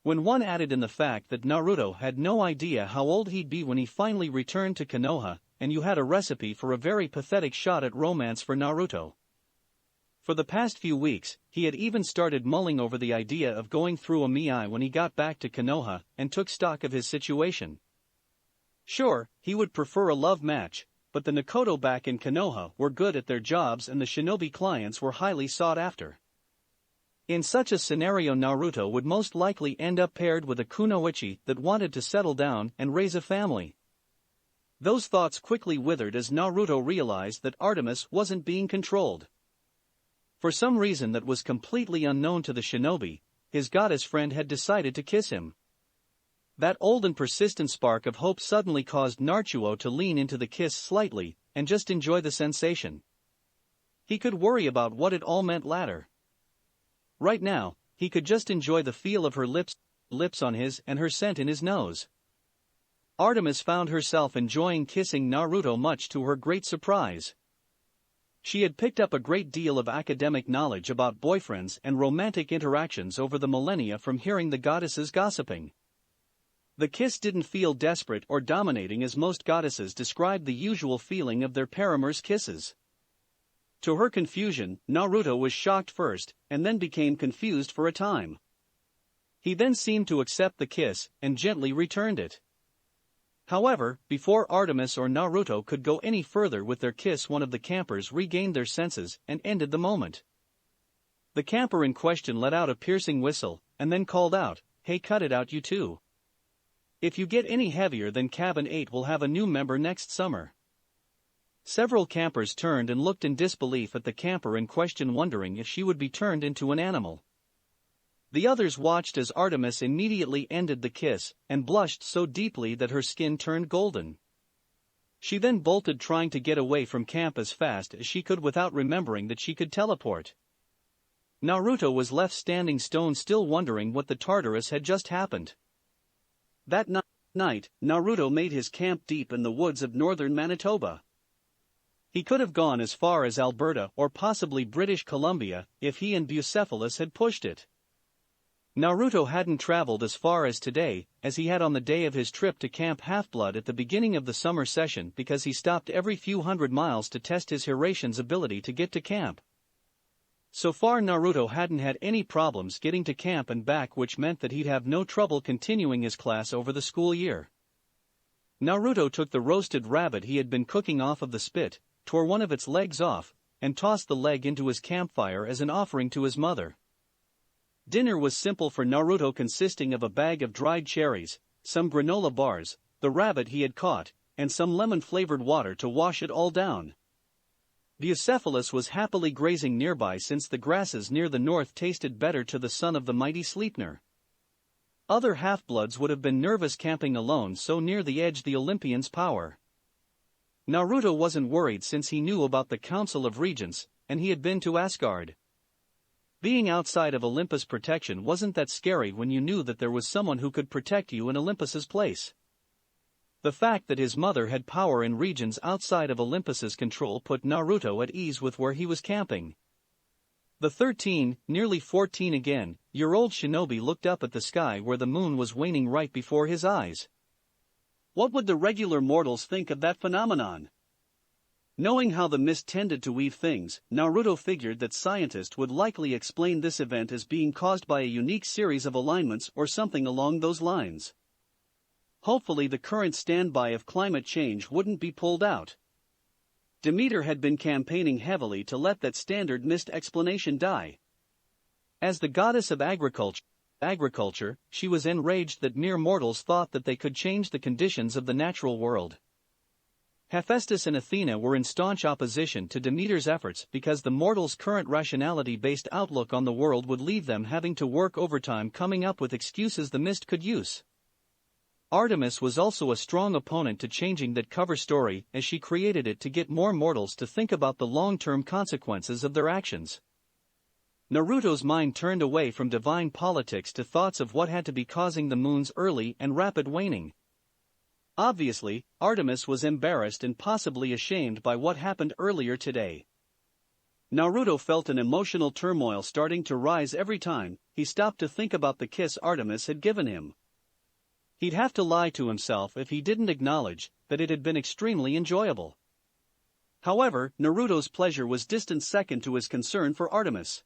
Speaker 1: When one added in the fact that Naruto had no idea how old he'd be when he finally returned to Konoha, and you had a recipe for a very pathetic shot at romance for Naruto. For the past few weeks, he had even started mulling over the idea of going through a Miai when he got back to Konoha and took stock of his situation. Sure, he would prefer a love match, but the Nakoto back in Konoha were good at their jobs and the shinobi clients were highly sought after. In such a scenario, Naruto would most likely end up paired with a kunoichi that wanted to settle down and raise a family. Those thoughts quickly withered as Naruto realized that Artemis wasn't being controlled. For some reason that was completely unknown to the shinobi, his goddess friend had decided to kiss him. That old and persistent spark of hope suddenly caused Naruto to lean into the kiss slightly and just enjoy the sensation. He could worry about what it all meant later. Right now, he could just enjoy the feel of her lips on his and her scent in his nose. Artemis found herself enjoying kissing Naruto much to her great surprise. She had picked up a great deal of academic knowledge about boyfriends and romantic interactions over the millennia from hearing the goddesses gossiping. The kiss didn't feel desperate or dominating as most goddesses described the usual feeling of their paramours' kisses. To her confusion, Naruto was shocked first, and then became confused for a time. He then seemed to accept the kiss, and gently returned it. However, before Artemis or Naruto could go any further with their kiss, one of the campers regained their senses and ended the moment. The camper in question let out a piercing whistle, and then called out, "Hey, cut it out, you two. If you get any heavier, then Cabin 8 will have a new member next summer." Several campers turned and looked in disbelief at the camper in question, wondering if she would be turned into an animal. The others watched as Artemis immediately ended the kiss, and blushed so deeply that her skin turned golden. She then bolted, trying to get away from camp as fast as she could without remembering that she could teleport. Naruto was left standing stone still, wondering what the Tartarus had just happened. That night, Naruto made his camp deep in the woods of northern Manitoba. He could have gone as far as Alberta or possibly British Columbia if he and Bucephalus had pushed it. Naruto hadn't traveled as far as today as he had on the day of his trip to Camp Half-Blood at the beginning of the summer session, because he stopped every few hundred miles to test his Hiraishin's ability to get to camp. So far, Naruto hadn't had any problems getting to camp and back, which meant that he'd have no trouble continuing his class over the school year. Naruto took the roasted rabbit he had been cooking off of the spit, tore one of its legs off, and tossed the leg into his campfire as an offering to his mother. Dinner was simple for Naruto, consisting of a bag of dried cherries, some granola bars, the rabbit he had caught, and some lemon-flavored water to wash it all down. Bucephalus was happily grazing nearby, since the grasses near the north tasted better to the son of the mighty Sleipnir. Other half-bloods would have been nervous camping alone so near the edge the Olympians' power. Naruto wasn't worried, since he knew about the Council of Regents, and he had been to Asgard. Being outside of Olympus' protection wasn't that scary when you knew that there was someone who could protect you in Olympus's place. The fact that his mother had power in regions outside of Olympus's control put Naruto at ease with where he was camping. The 13, nearly 14 again, year-old shinobi looked up at the sky where the moon was waning right before his eyes. What would the regular mortals think of that phenomenon? Knowing how the mist tended to weave things, Naruto figured that scientists would likely explain this event as being caused by a unique series of alignments or something along those lines. Hopefully the current standby of climate change wouldn't be pulled out. Demeter had been campaigning heavily to let that standard mist explanation die. As the goddess of agriculture, she was enraged that mere mortals thought that they could change the conditions of the natural world. Hephaestus and Athena were in staunch opposition to Demeter's efforts because the mortals' current rationality-based outlook on the world would leave them having to work overtime coming up with excuses the mist could use. Artemis was also a strong opponent to changing that cover story, as she created it to get more mortals to think about the long-term consequences of their actions. Naruto's mind turned away from divine politics to thoughts of what had to be causing the moon's early and rapid waning. Obviously, Artemis was embarrassed and possibly ashamed by what happened earlier today. Naruto felt an emotional turmoil starting to rise every time he stopped to think about the kiss Artemis had given him. He'd have to lie to himself if he didn't acknowledge that it had been extremely enjoyable. However, Naruto's pleasure was distant second to his concern for Artemis.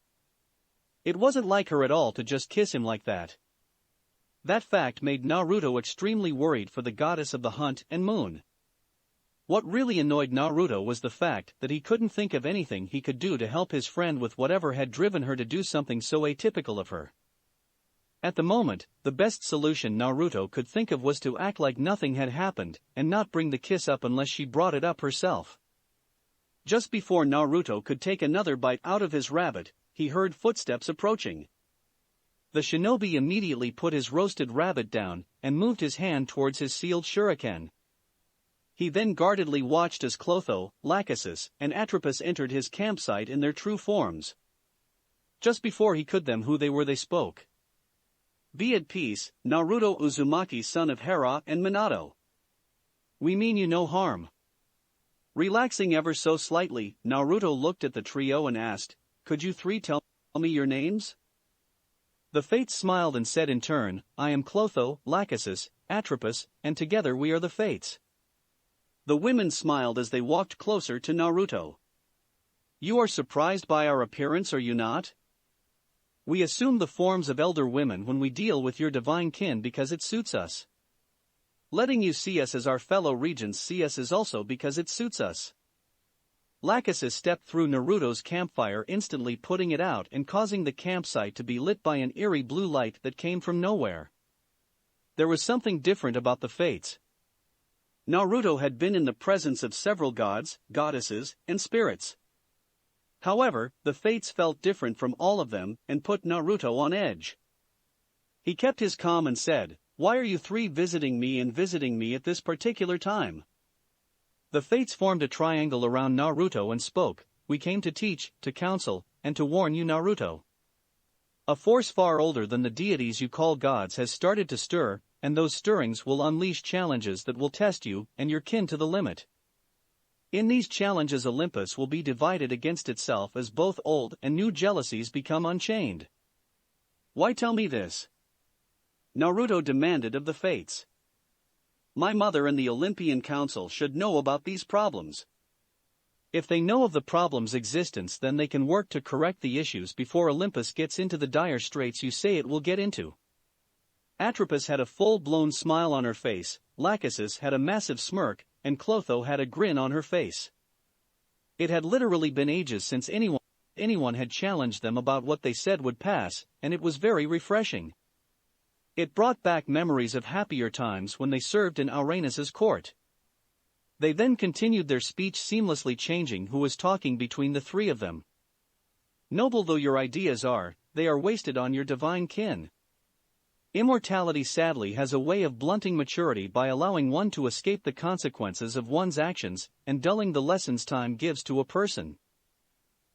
Speaker 1: It wasn't like her at all to just kiss him like that. That fact made Naruto extremely worried for the goddess of the hunt and moon. What really annoyed Naruto was the fact that he couldn't think of anything he could do to help his friend with whatever had driven her to do something so atypical of her. At the moment, the best solution Naruto could think of was to act like nothing had happened and not bring the kiss up unless she brought it up herself. Just before Naruto could take another bite out of his rabbit, he heard footsteps approaching. The shinobi immediately put his roasted rabbit down and moved his hand towards his sealed shuriken. He then guardedly watched as Clotho, Lachesis, and Atropos entered his campsite in their true forms. Just before he could them who they were, they spoke. "Be at peace, Naruto Uzumaki, son of Hera and Minato. We mean you no harm." Relaxing ever so slightly, Naruto looked at the trio and asked, "Could you three tell me your names?" The Fates smiled and said in turn, "I am Clotho, Lachesis, Atropos, and together we are the Fates." The women smiled as they walked closer to Naruto. "You are surprised by our appearance, are you not? We assume the forms of elder women when we deal with your divine kin because it suits us. Letting you see us as our fellow regents see us is also because it suits us." Lachesis stepped through Naruto's campfire, instantly putting it out and causing the campsite to be lit by an eerie blue light that came from nowhere. There was something different about the Fates. Naruto had been in the presence of several gods, goddesses, and spirits. However, the Fates felt different from all of them and put Naruto on edge. He kept his calm and said, "Why are you three visiting me at this particular time?" The Fates formed a triangle around Naruto and spoke, "We came to teach, to counsel, and to warn you, Naruto. A force far older than the deities you call gods has started to stir, and those stirrings will unleash challenges that will test you and your kin to the limit. In these challenges Olympus will be divided against itself as both old and new jealousies become unchained." "Why tell me this?" Naruto demanded of the Fates. "My mother and the Olympian Council should know about these problems. If they know of the problem's existence, then they can work to correct the issues before Olympus gets into the dire straits you say it will get into." Atropos had a full-blown smile on her face, Lachesis had a massive smirk, and Clotho had a grin on her face. It had literally been ages since anyone had challenged them about what they said would pass, and it was very refreshing. It brought back memories of happier times when they served in Uranus's court. They then continued their speech, seamlessly changing who was talking between the three of them. "Noble though your ideas are, they are wasted on your divine kin. Immortality sadly has a way of blunting maturity by allowing one to escape the consequences of one's actions and dulling the lessons time gives to a person.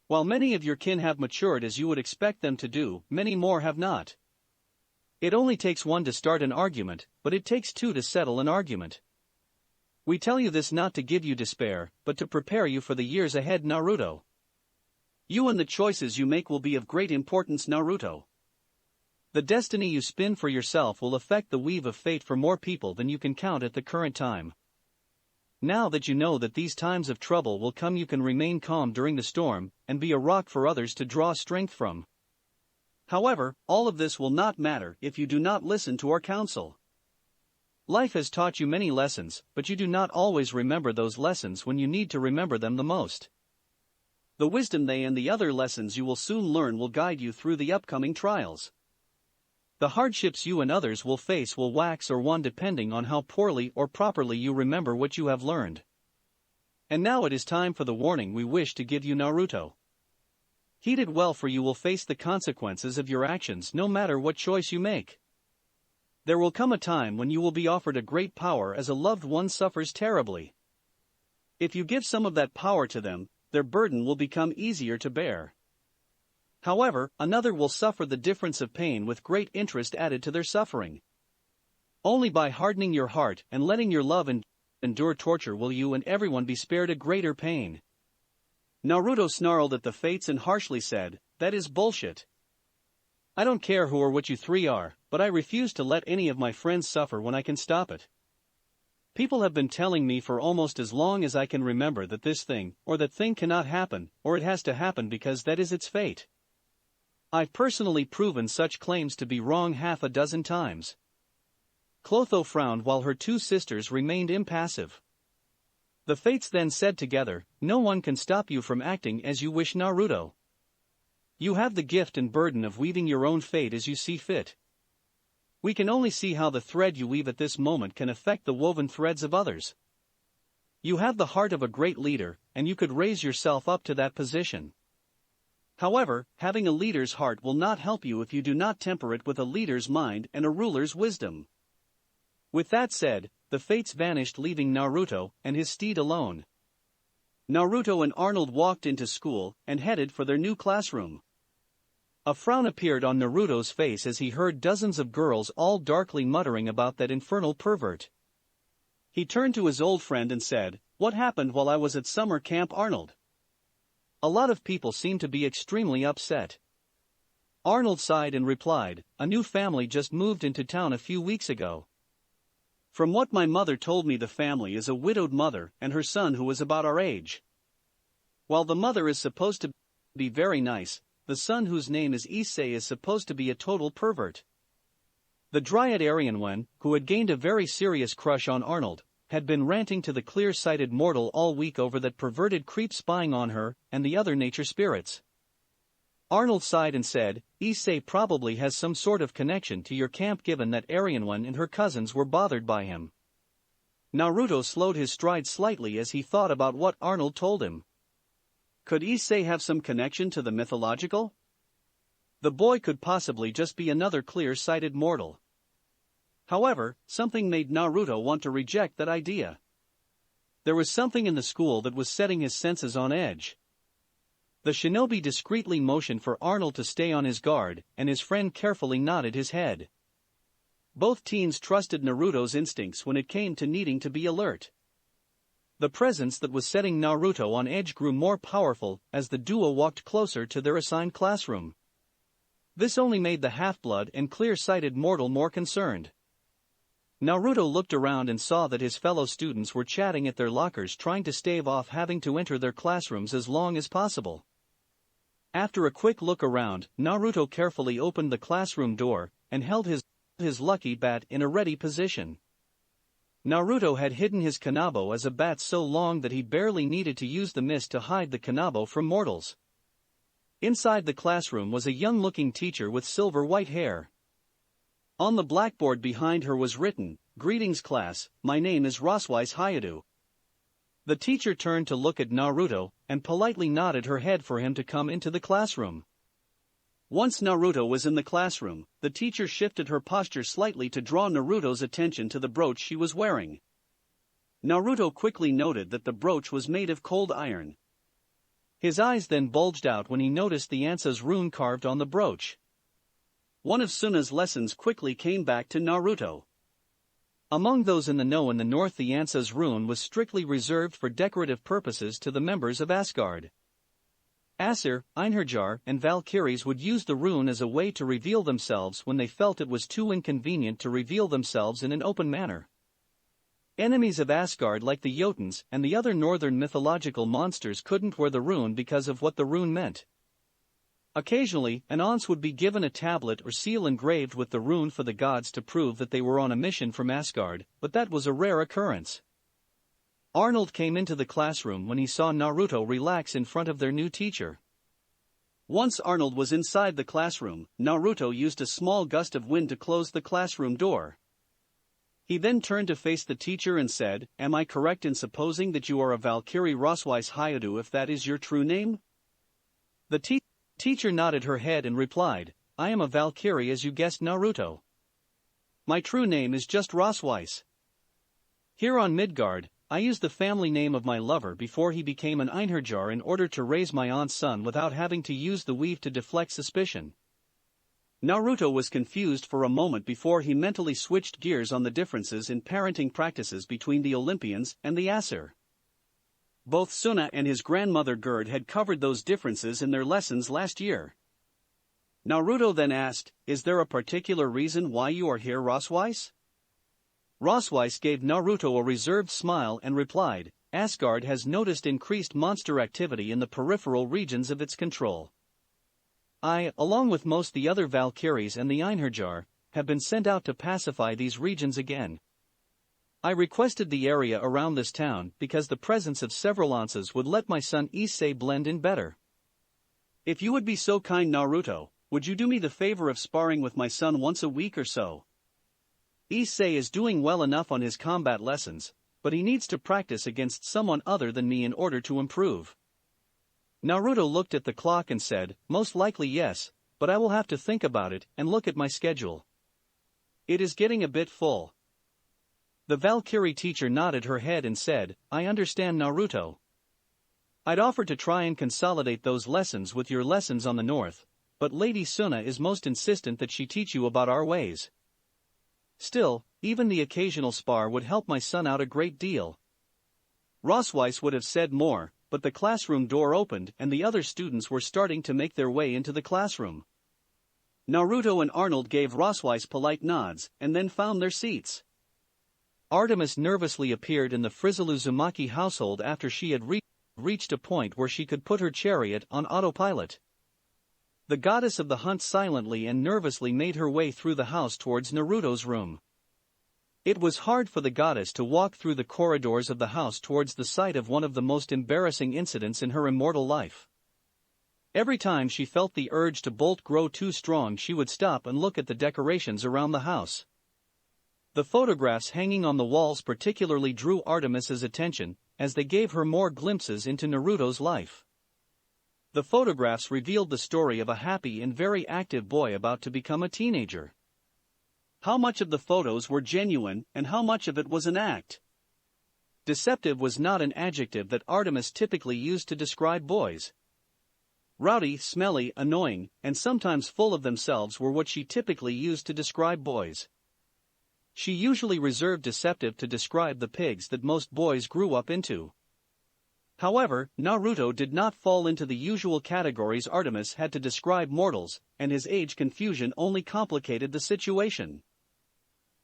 Speaker 1: While many of your kin have matured as you would expect them to do, many more have not. It only takes one to start an argument, but it takes two to settle an argument. We tell you this not to give you despair, but to prepare you for the years ahead, Naruto. You and the choices you make will be of great importance, Naruto. The destiny you spin for yourself will affect the weave of fate for more people than you can count at the current time. Now that you know that these times of trouble will come, you can remain calm during the storm and be a rock for others to draw strength from. However, all of this will not matter if you do not listen to our counsel. Life has taught you many lessons, but you do not always remember those lessons when you need to remember them the most. The wisdom they and the other lessons you will soon learn will guide you through the upcoming trials. The hardships you and others will face will wax or wane depending on how poorly or properly you remember what you have learned. And now it is time for the warning we wish to give you, Naruto. Heed it well, for you will face the consequences of your actions no matter what choice you make. There will come a time when you will be offered a great power as a loved one suffers terribly. If you give some of that power to them, their burden will become easier to bear. However, another will suffer the difference of pain with great interest added to their suffering. Only by hardening your heart and letting your love endure torture will you and everyone be spared a greater pain. Naruto snarled at the Fates and harshly said, "That is bullshit. I don't care who or what you three are, but I refuse to let any of my friends suffer when I can stop it. People have been telling me for almost as long as I can remember that this thing, or that thing cannot happen, or it has to happen because that is its fate. I've personally proven such claims to be wrong half a dozen times. Clotho frowned while her two sisters remained impassive. The fates then said together, "No one can stop you from acting as you wish, Naruto. You have the gift and burden of weaving your own fate as you see fit. We can only see how the thread you weave at this moment can affect the woven threads of others. You have the heart of a great leader, and you could raise yourself up to that position. However, having a leader's heart will not help you if you do not temper it with a leader's mind and a ruler's wisdom." With that said, the fates vanished, leaving Naruto and his steed alone. Naruto and Arnold walked into school and headed for their new classroom. A frown appeared on Naruto's face as he heard dozens of girls all darkly muttering about that infernal pervert. He turned to his old friend and said, "What happened while I was at summer camp, Arnold?" A lot of people seemed to be extremely upset. Arnold sighed and replied, "A new family just moved into town a few weeks ago. From what my mother told me, the family is a widowed mother and her son who is about our age. While the mother is supposed to be very nice, the son, whose name is Issei, is supposed to be a total pervert." The Dryad Arianwen, who had gained a very serious crush on Arnold, had been ranting to the clear-sighted mortal all week over that perverted creep spying on her and the other nature spirits. Arnold sighed and said, "Issei probably has some sort of connection to your camp, given that Arianwen and her cousins were bothered by him." Naruto slowed his stride slightly as he thought about what Arnold told him. Could Issei have some connection to the mythological? The boy could possibly just be another clear-sighted mortal. However, something made Naruto want to reject that idea. There was something in the school that was setting his senses on edge. The shinobi discreetly motioned for Arnold to stay on his guard, and his friend carefully nodded his head. Both teens trusted Naruto's instincts when it came to needing to be alert. The presence that was setting Naruto on edge grew more powerful as the duo walked closer to their assigned classroom. This only made the half-blood and clear-sighted mortal more concerned. Naruto looked around and saw that his fellow students were chatting at their lockers, trying to stave off having to enter their classrooms as long as possible. After a quick look around, Naruto carefully opened the classroom door and held his lucky bat in a ready position. Naruto had hidden his kanabo as a bat so long that he barely needed to use the mist to hide the kanabo from mortals. Inside the classroom was a young-looking teacher with silver-white hair. On the blackboard behind her was written, "Greetings class, my name is Roswise Hayadu." The teacher turned to look at Naruto and politely nodded her head for him to come into the classroom. Once Naruto was in the classroom, the teacher shifted her posture slightly to draw Naruto's attention to the brooch she was wearing. Naruto quickly noted that the brooch was made of cold iron. His eyes then bulged out when he noticed the Ansa's rune carved on the brooch. One of Suna's lessons quickly came back to Naruto. Among those in the know in the north, the Ansa's rune was strictly reserved for decorative purposes to the members of Asgard. Aesir, Einherjar, and Valkyries would use the rune as a way to reveal themselves when they felt it was too inconvenient to reveal themselves in an open manner. Enemies of Asgard like the Jotuns and the other northern mythological monsters couldn't wear the rune because of what the rune meant. Occasionally, an Once would be given a tablet or seal engraved with the rune for the gods to prove that they were on a mission from Asgard, but that was a rare occurrence. Arnold came into the classroom when he saw Naruto relax in front of their new teacher. Once Arnold was inside the classroom, Naruto used a small gust of wind to close the classroom door. He then turned to face the teacher and said, "Am I correct in supposing that you are a Valkyrie Roswise Hayadu, if that is your true name?" The teacher nodded her head and replied, "I am a Valkyrie, as you guessed, Naruto. My true name is just Roswise. Here on Midgard, I used the family name of my lover before he became an Einherjar in order to raise my aunt's son without having to use the weave to deflect suspicion." Naruto was confused for a moment before he mentally switched gears on the differences in parenting practices between the Olympians and the Aesir. Both Suna and his grandmother Gerd had covered those differences in their lessons last year. Naruto then asked, "Is there a particular reason why you are here, Roswise?" Rosweiss gave Naruto a reserved smile and replied, Asgard has noticed increased monster activity in the peripheral regions of its control. I, along with most the other Valkyries and the Einherjar, have been sent out to pacify these regions again. I requested the area around this town because the presence of several Ansas would let my son Issei blend in better. If you would be so kind, Naruto, would you do me the favor of sparring with my son once a week or so? Issei is doing well enough on his combat lessons, but he needs to practice against someone other than me in order to improve. Naruto looked at the clock and said, most likely yes, but I will have to think about it and look at my schedule. It is getting a bit full. The Valkyrie teacher nodded her head and said, I understand, Naruto. I'd offer to try and consolidate those lessons with your lessons on the north, but Lady Suna is most insistent that she teach you about our ways. Still, even the occasional spar would help my son out a great deal. Rosweiss would have said more, but the classroom door opened and the other students were starting to make their way into the classroom. Naruto and Arnold gave Rosweiss polite nods and then found their seats. Artemis nervously appeared in the Frizzle Uzumaki household after she had reached a point where she could put her chariot on autopilot. The goddess of the hunt silently and nervously made her way through the house towards Naruto's room. It was hard for the goddess to walk through the corridors of the house towards the site of one of the most embarrassing incidents in her immortal life. Every time she felt the urge to bolt grow too strong, she would stop and look at the decorations around the house. The photographs hanging on the walls particularly drew Artemis's attention, as they gave her more glimpses into Naruto's life. The photographs revealed the story of a happy and very active boy about to become a teenager. How much of the photos were genuine and how much of it was an act? Deceptive was not an adjective that Artemis typically used to describe boys. Rowdy, smelly, annoying, and sometimes full of themselves were what she typically used to describe boys. She usually reserved deceptive to describe the pigs that most boys grew up into. However, Naruto did not fall into the usual categories Artemis had to describe mortals, and his age confusion only complicated the situation.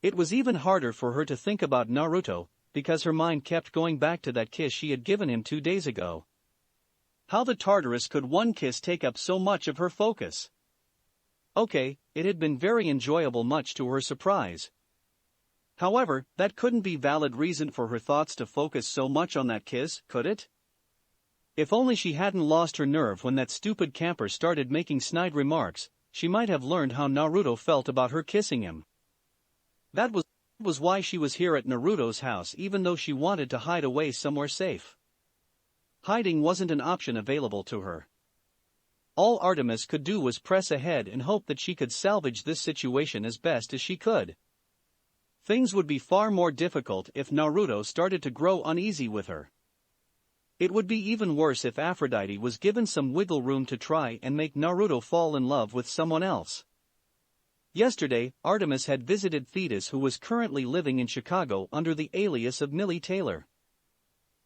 Speaker 1: It was even harder for her to think about Naruto, because her mind kept going back to that kiss she had given him 2 days ago. How the Tartarus could one kiss take up so much of her focus? Okay, it had been very enjoyable, much to her surprise. However, that couldn't be valid reason for her thoughts to focus so much on that kiss, could it? If only she hadn't lost her nerve when that stupid camper started making snide remarks, she might have learned how Naruto felt about her kissing him. That was why she was here at Naruto's house, even though she wanted to hide away somewhere safe. Hiding wasn't an option available to her. All Artemis could do was press ahead and hope that she could salvage this situation as best as she could. Things would be far more difficult if Naruto started to grow uneasy with her. It would be even worse if Aphrodite was given some wiggle room to try and make Naruto fall in love with someone else. Yesterday, Artemis had visited Thetis, who was currently living in Chicago under the alias of Millie Taylor.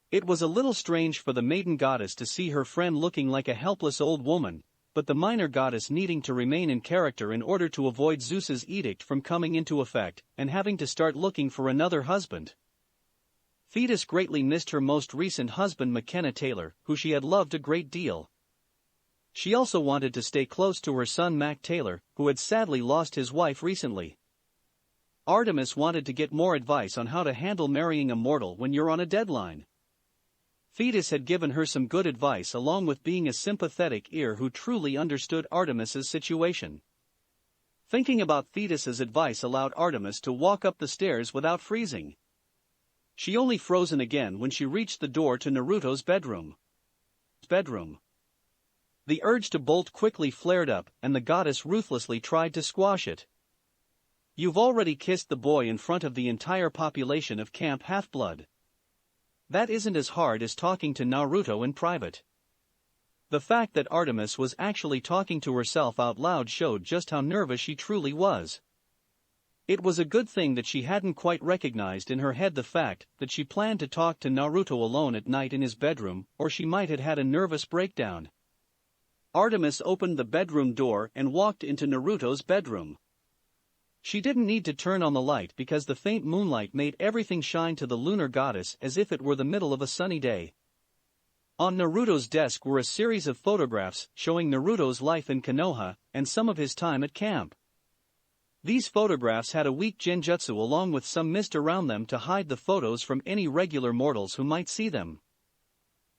Speaker 1: It was a little strange for the maiden goddess to see her friend looking like a helpless old woman, but the minor goddess needing to remain in character in order to avoid Zeus's edict from coming into effect and having to start looking for another husband. Thetis greatly missed her most recent husband McKenna Taylor, who she had loved a great deal. She also wanted to stay close to her son Mac Taylor, who had sadly lost his wife recently. Artemis wanted to get more advice on how to handle marrying a mortal when you're on a deadline. Thetis had given her some good advice, along with being a sympathetic ear who truly understood Artemis's situation. Thinking about Thetis's advice allowed Artemis to walk up the stairs without freezing. She only frozen again when she reached the door to Naruto's bedroom. The urge to bolt quickly flared up, and the goddess ruthlessly tried to squash it. You've already kissed the boy in front of the entire population of Camp Half-Blood. That isn't as hard as talking to Naruto in private. The fact that Artemis was actually talking to herself out loud showed just how nervous she truly was. It was a good thing that she hadn't quite recognized in her head the fact that she planned to talk to Naruto alone at night in his bedroom, or she might have had a nervous breakdown. Artemis opened the bedroom door and walked into Naruto's bedroom. She didn't need to turn on the light because the faint moonlight made everything shine to the lunar goddess as if it were the middle of a sunny day. On Naruto's desk were a series of photographs showing Naruto's life in Konoha and some of his time at camp. These photographs had a weak genjutsu along with some mist around them to hide the photos from any regular mortals who might see them.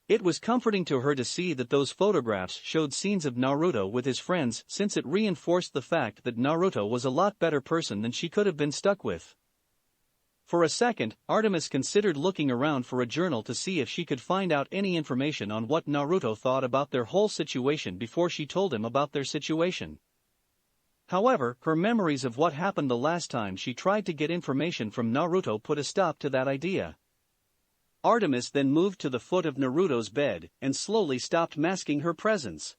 Speaker 1: It was comforting to her to see that those photographs showed scenes of Naruto with his friends, since it reinforced the fact that Naruto was a lot better person than she could have been stuck with. For a second, Artemis considered looking around for a journal to see if she could find out any information on what Naruto thought about their whole situation before she told him about their situation. However, her memories of what happened the last time she tried to get information from Naruto put a stop to that idea. Artemis then moved to the foot of Naruto's bed and slowly stopped masking her presence.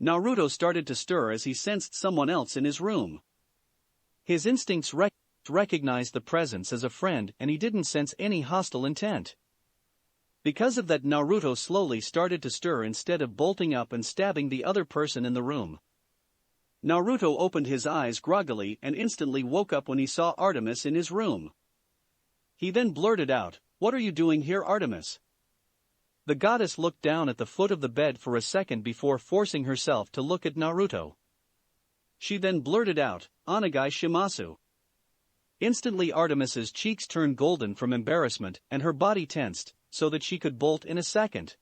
Speaker 1: Naruto started to stir as he sensed someone else in his room. His instincts recognized the presence as a friend and he didn't sense any hostile intent. Because of that, Naruto slowly started to stir instead of bolting up and stabbing the other person in the room. Naruto opened his eyes groggily and instantly woke up when he saw Artemis in his room. He then blurted out, "What are you doing here, Artemis?" The goddess looked down at the foot of the bed for a second before forcing herself to look at Naruto. She then blurted out, "Onegai shimasu." Instantly Artemis's cheeks turned golden from embarrassment and her body tensed, so that she could bolt in a second.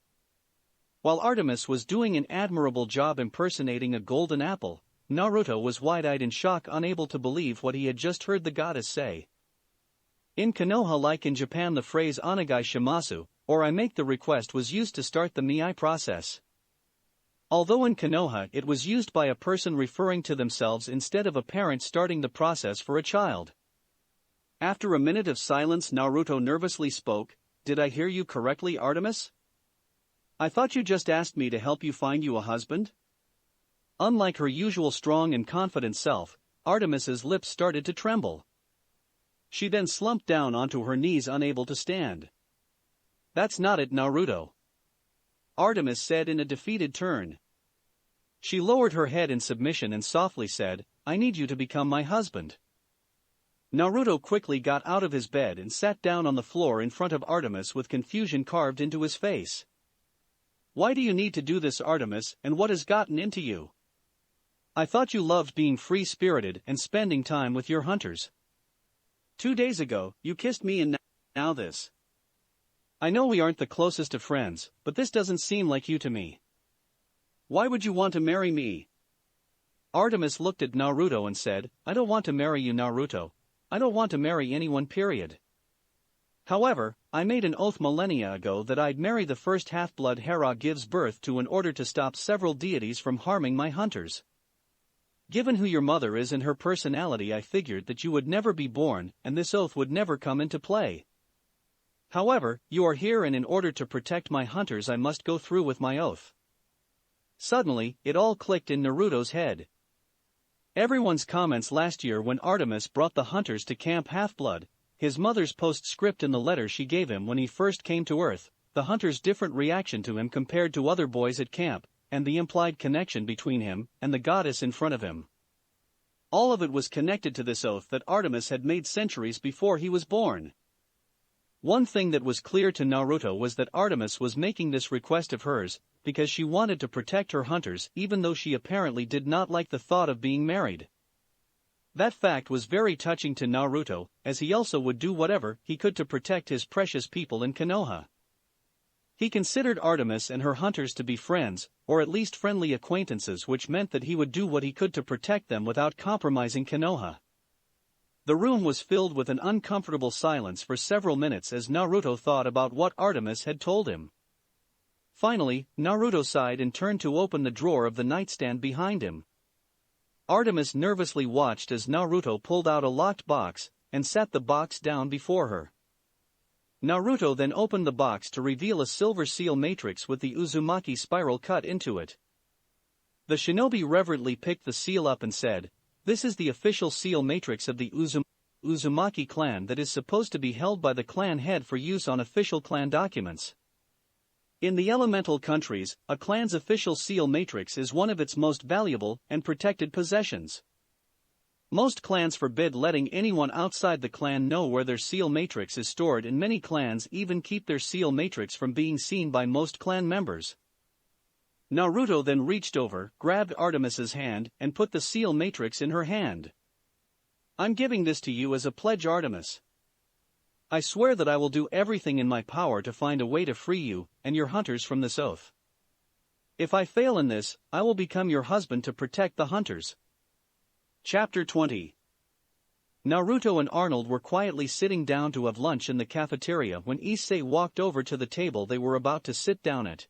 Speaker 1: While Artemis was doing an admirable job impersonating a golden apple, Naruto was wide-eyed in shock, unable to believe what he had just heard the goddess say. In Konoha, like in Japan, the phrase onegai shimasu, or I make the request, was used to start the miai process. Although in Konoha it was used by a person referring to themselves instead of a parent starting the process for a child. After a minute of silence, Naruto nervously spoke, "Did I hear you correctly, Artemis? I thought you just asked me to help you find you a husband?" Unlike her usual strong and confident self, Artemis's lips started to tremble. She then slumped down onto her knees, unable to stand. "That's not it, Naruto," Artemis said in a defeated tone. She lowered her head in submission and softly said, "I need you to become my husband." Naruto quickly got out of his bed and sat down on the floor in front of Artemis with confusion carved into his face. "Why do you need to do this, Artemis, and what has gotten into you? I thought you loved being free-spirited and spending time with your hunters. 2 days ago, you kissed me and now this. I know we aren't the closest of friends, but this doesn't seem like you to me. Why would you want to marry me?" Artemis looked at Naruto and said, "I don't want to marry you, Naruto. I don't want to marry anyone, period. However, I made an oath millennia ago that I'd marry the first half-blood Hera gives birth to in order to stop several deities from harming my hunters. Given who your mother is and her personality, I figured that you would never be born and this oath would never come into play. However, you are here and in order to protect my hunters I must go through with my oath." Suddenly, it all clicked in Naruto's head. Everyone's comments last year when Artemis brought the hunters to Camp Half-Blood, his mother's postscript in the letter she gave him when he first came to Earth, the hunters' different reaction to him compared to other boys at camp, and the implied connection between him and the goddess in front of him. All of it was connected to this oath that Artemis had made centuries before he was born. One thing that was clear to Naruto was that Artemis was making this request of hers because she wanted to protect her hunters, even though she apparently did not like the thought of being married. That fact was very touching to Naruto, as he also would do whatever he could to protect his precious people in Konoha. He considered Artemis and her hunters to be friends, or at least friendly acquaintances, which meant that he would do what he could to protect them without compromising Konoha. The room was filled with an uncomfortable silence for several minutes as Naruto thought about what Artemis had told him. Finally, Naruto sighed and turned to open the drawer of the nightstand behind him. Artemis nervously watched as Naruto pulled out a locked box and set the box down before her. Naruto then opened the box to reveal a silver seal matrix with the Uzumaki spiral cut into it. The shinobi reverently picked the seal up and said, "This is the official seal matrix of the Uzumaki clan that is supposed to be held by the clan head for use on official clan documents. In the elemental countries, a clan's official seal matrix is one of its most valuable and protected possessions. Most clans forbid letting anyone outside the clan know where their seal matrix is stored, and many clans even keep their seal matrix from being seen by most clan members. Naruto then reached over, grabbed Artemis's hand, and put the seal matrix in her hand. "I'm giving this to you as a pledge, Artemis. I swear that I will do everything in my power to find a way to free you and your hunters from this oath. If I fail in this, I will become your husband to protect the hunters." Chapter 20. Naruto and Arnold were quietly sitting down to have lunch in the cafeteria when Issei walked over to the table they were about to sit down at.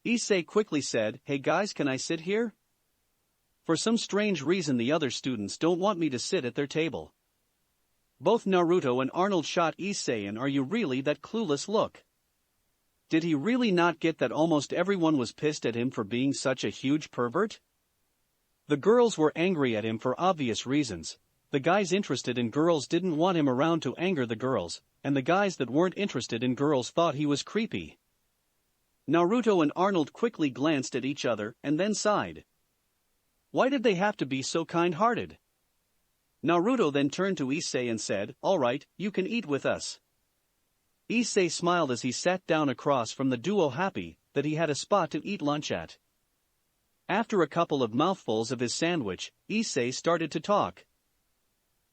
Speaker 1: Issei quickly said, "Hey guys, can I sit here? For some strange reason the other students don't want me to sit at their table." Both Naruto and Arnold shot Issei an "Are you really that clueless" look. Did he really not get that almost everyone was pissed at him for being such a huge pervert? The girls were angry at him for obvious reasons. The guys interested in girls didn't want him around to anger the girls, and the guys that weren't interested in girls thought he was creepy. Naruto and Arnold quickly glanced at each other and then sighed. Why did they have to be so kind-hearted? Naruto then turned to Issei and said, "All right, you can eat with us." Issei smiled as he sat down across from the duo, happy that he had a spot to eat lunch at. After a couple of mouthfuls of his sandwich, Issei started to talk.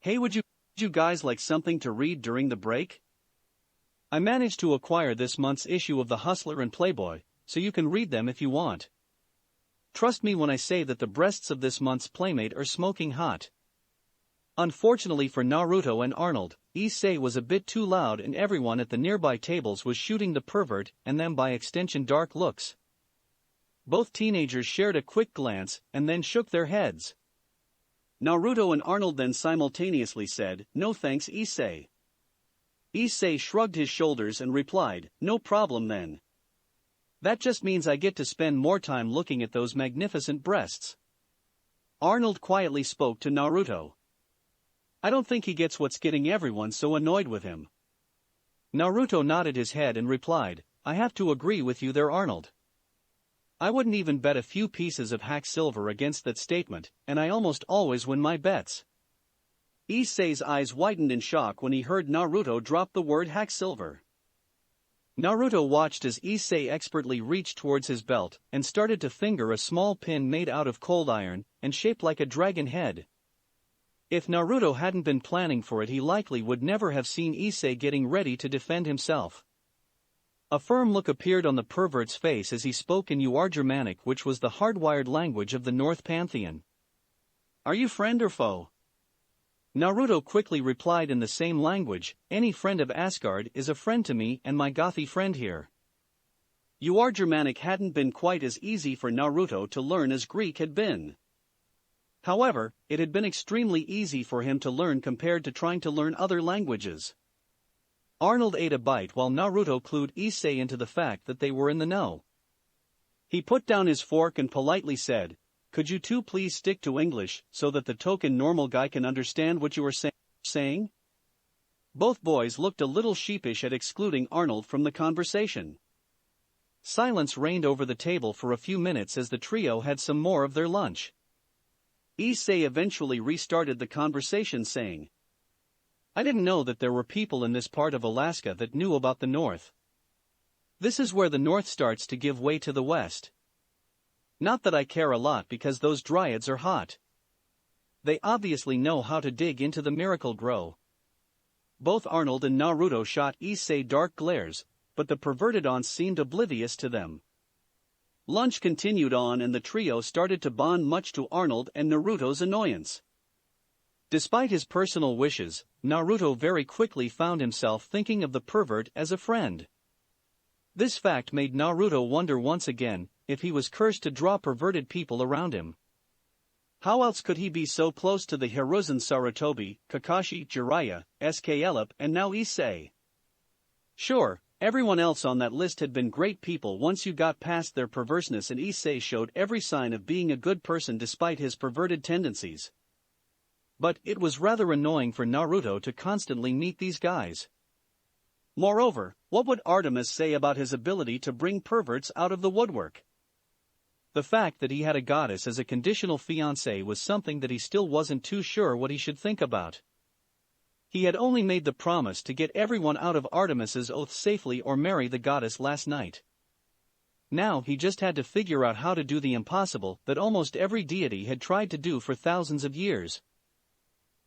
Speaker 1: "Hey, would you guys like something to read during the break? I managed to acquire this month's issue of The Hustler and Playboy, so you can read them if you want. Trust me when I say that the breasts of this month's Playmate are smoking hot." Unfortunately for Naruto and Arnold, Issei was a bit too loud and everyone at the nearby tables was shooting the pervert and them by extension dark looks. Both teenagers shared a quick glance and then shook their heads. Naruto and Arnold then simultaneously said, "No thanks, Issei." Issei shrugged his shoulders and replied, "No problem then. That just means I get to spend more time looking at those magnificent breasts." Arnold quietly spoke to Naruto. "I don't think he gets what's getting everyone so annoyed with him." Naruto nodded his head and replied, "I have to agree with you there, Arnold. I wouldn't even bet a few pieces of hack silver against that statement, and I almost always win my bets." Issei's eyes widened in shock when he heard Naruto drop the word hack silver. Naruto watched as Issei expertly reached towards his belt and started to finger a small pin made out of cold iron and shaped like a dragon head. If Naruto hadn't been planning for it, he likely would never have seen Issei getting ready to defend himself. A firm look appeared on the pervert's face as he spoke in Uar-Germanic, which was the hardwired language of the North Pantheon. "Are you friend or foe?" Naruto quickly replied in the same language, "Any friend of Asgard is a friend to me and my Gothi friend here." Uar-Germanic hadn't been quite as easy for Naruto to learn as Greek had been. However, it had been extremely easy for him to learn compared to trying to learn other languages. Arnold ate a bite while Naruto clued Issei into the fact that they were in the know. He put down his fork and politely said, "Could you two please stick to English so that the token normal guy can understand what you are saying?" Both boys looked a little sheepish at excluding Arnold from the conversation. Silence reigned over the table for a few minutes as the trio had some more of their lunch. Issei eventually restarted the conversation saying, "I didn't know that there were people in this part of Alaska that knew about the North. This is where the North starts to give way to the West. Not that I care a lot because those dryads are hot. They obviously know how to dig into the miracle grow." Both Arnold and Naruto shot Issei dark glares, but the perverted aunts seemed oblivious to them. Lunch continued on and the trio started to bond, much to Arnold and Naruto's annoyance. Despite his personal wishes, Naruto very quickly found himself thinking of the pervert as a friend. This fact made Naruto wonder once again if he was cursed to draw perverted people around him. How else could he be so close to the Hiruzen Sarutobi, Kakashi, Jiraiya, SK Elip, and now Issei? Sure, everyone else on that list had been great people once you got past their perverseness, and Issei showed every sign of being a good person despite his perverted tendencies. But it was rather annoying for Naruto to constantly meet these guys. Moreover, what would Artemis say about his ability to bring perverts out of the woodwork? The fact that he had a goddess as a conditional fiancé was something that he still wasn't too sure what he should think about. He had only made the promise to get everyone out of Artemis's oath safely or marry the goddess last night. Now he just had to figure out how to do the impossible that almost every deity had tried to do for thousands of years.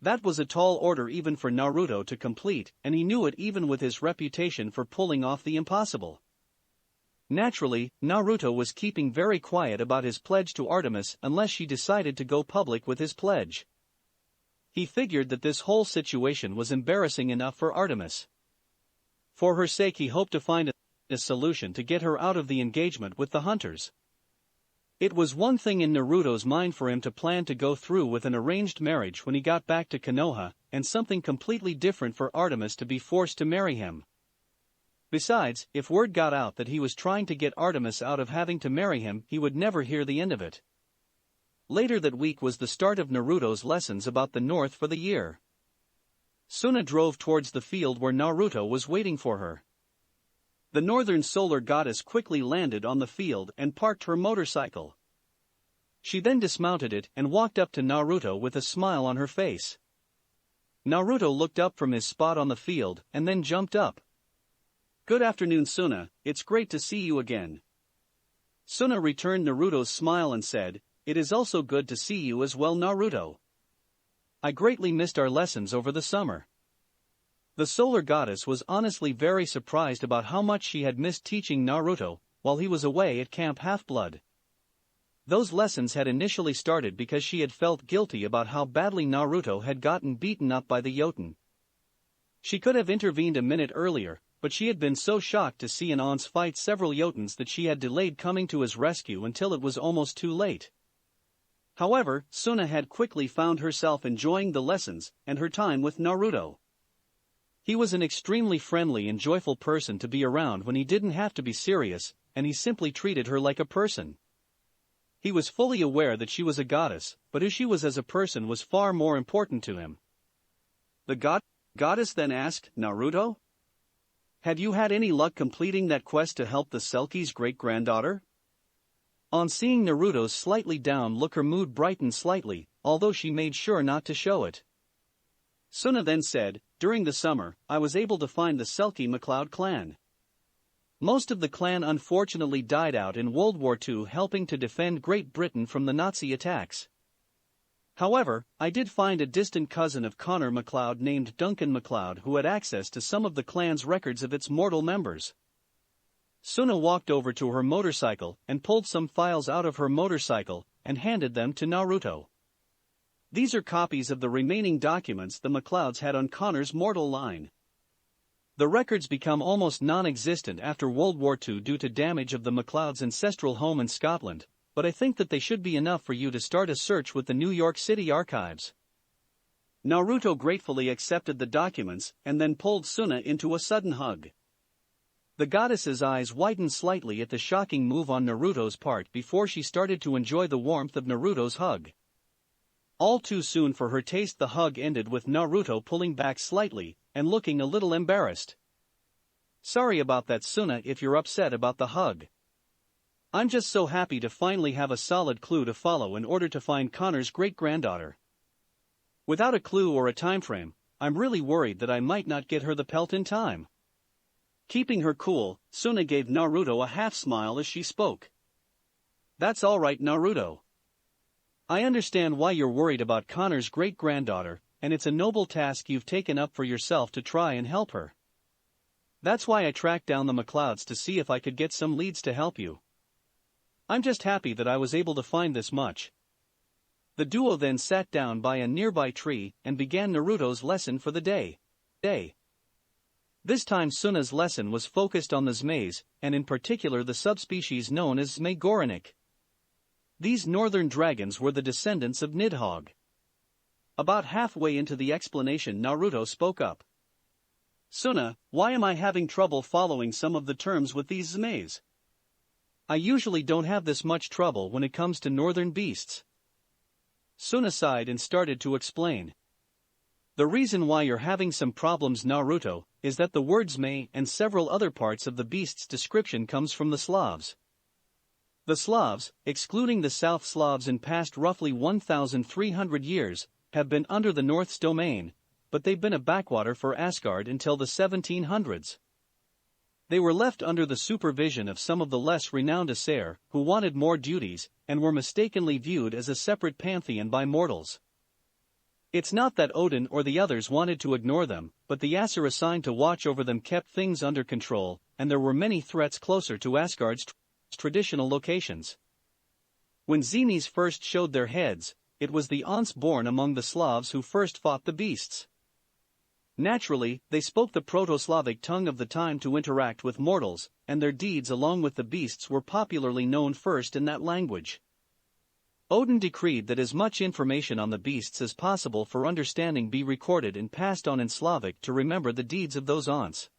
Speaker 1: That was a tall order even for Naruto to complete, and he knew it even with his reputation for pulling off the impossible. Naturally, Naruto was keeping very quiet about his pledge to Artemis unless she decided to go public with his pledge. He figured that this whole situation was embarrassing enough for Artemis. For her sake he hoped to find a solution to get her out of the engagement with the hunters. It was one thing in Naruto's mind for him to plan to go through with an arranged marriage when he got back to Konoha, and something completely different for Artemis to be forced to marry him. Besides, if word got out that he was trying to get Artemis out of having to marry him, he would never hear the end of it. Later that week was the start of Naruto's lessons about the North for the year. Suna drove towards the field where Naruto was waiting for her. The northern solar goddess quickly landed on the field and parked her motorcycle. She then dismounted it and walked up to Naruto with a smile on her face. Naruto looked up from his spot on the field and then jumped up. "Good afternoon, Suna, it's great to see you again." Suna returned Naruto's smile and said, "It is also good to see you as well, Naruto. I greatly missed our lessons over the summer." The solar goddess was honestly very surprised about how much she had missed teaching Naruto while he was away at Camp Half-Blood. Those lessons had initially started because she had felt guilty about how badly Naruto had gotten beaten up by the Jotun. She could have intervened a minute earlier, but she had been so shocked to see Anons fight several Jotuns that she had delayed coming to his rescue until it was almost too late. However, Suna had quickly found herself enjoying the lessons and her time with Naruto. He was an extremely friendly and joyful person to be around when he didn't have to be serious, and he simply treated her like a person. He was fully aware that she was a goddess, but who she was as a person was far more important to him. The goddess then asked, "Naruto? Have you had any luck completing that quest to help the Selkie's great-granddaughter?" On seeing Naruto's slightly down look, her mood brightened slightly, although she made sure not to show it. Suna then said, "During the summer, I was able to find the Selkie MacLeod clan. Most of the clan unfortunately died out in World War II helping to defend Great Britain from the Nazi attacks. However, I did find a distant cousin of Connor MacLeod named Duncan MacLeod who had access to some of the clan's records of its mortal members." Suna walked over to her motorcycle and pulled some files out of her motorcycle and handed them to Naruto. "These are copies of the remaining documents the MacLeods had on Connor's mortal line. The records become almost non-existent after World War II due to damage of the MacLeod's ancestral home in Scotland, but I think that they should be enough for you to start a search with the New York City archives." Naruto gratefully accepted the documents and then pulled Suna into a sudden hug. The goddess's eyes widened slightly at the shocking move on Naruto's part before she started to enjoy the warmth of Naruto's hug. All too soon for her taste, the hug ended with Naruto pulling back slightly and looking a little embarrassed. "Sorry about that, Suna, if you're upset about the hug. I'm just so happy to finally have a solid clue to follow in order to find Connor's great-granddaughter. Without a clue or a time frame, I'm really worried that I might not get her the pelt in time." Keeping her cool, Suna gave Naruto a half-smile as she spoke. "That's all right, Naruto. I understand why you're worried about Connor's great-granddaughter, and it's a noble task you've taken up for yourself to try and help her. That's why I tracked down the MacLeods to see if I could get some leads to help you. I'm just happy that I was able to find this much." The duo then sat down by a nearby tree and began Naruto's lesson for the day. This time Suna's lesson was focused on the Zmeis, and in particular the subspecies known as Zmei-Goranik. These northern dragons were the descendants of Nidhogg. About halfway into the explanation, Naruto spoke up. "Suna, why am I having trouble following some of the terms with these Zmeis? I usually don't have this much trouble when it comes to northern beasts." Suna sighed and started to explain. "The reason why you're having some problems, Naruto, is that the word Zmei and several other parts of the beast's description comes from the Slavs. The Slavs, excluding the South Slavs in past roughly 1,300 years, have been under the North's domain, but they've been a backwater for Asgard until the 1700s. They were left under the supervision of some of the less renowned Aesir, who wanted more duties, and were mistakenly viewed as a separate pantheon by mortals. It's not that Odin or the others wanted to ignore them, but the Aesir assigned to watch over them kept things under control, and there were many threats closer to Asgard's traditional locations. When Zemi's first showed their heads, it was the Aunts born among the Slavs who first fought the beasts. Naturally, they spoke the Proto-Slavic tongue of the time to interact with mortals, and their deeds along with the beasts were popularly known first in that language. Odin decreed that as much information on the beasts as possible for understanding be recorded and passed on in Slavic to remember the deeds of those Aunts.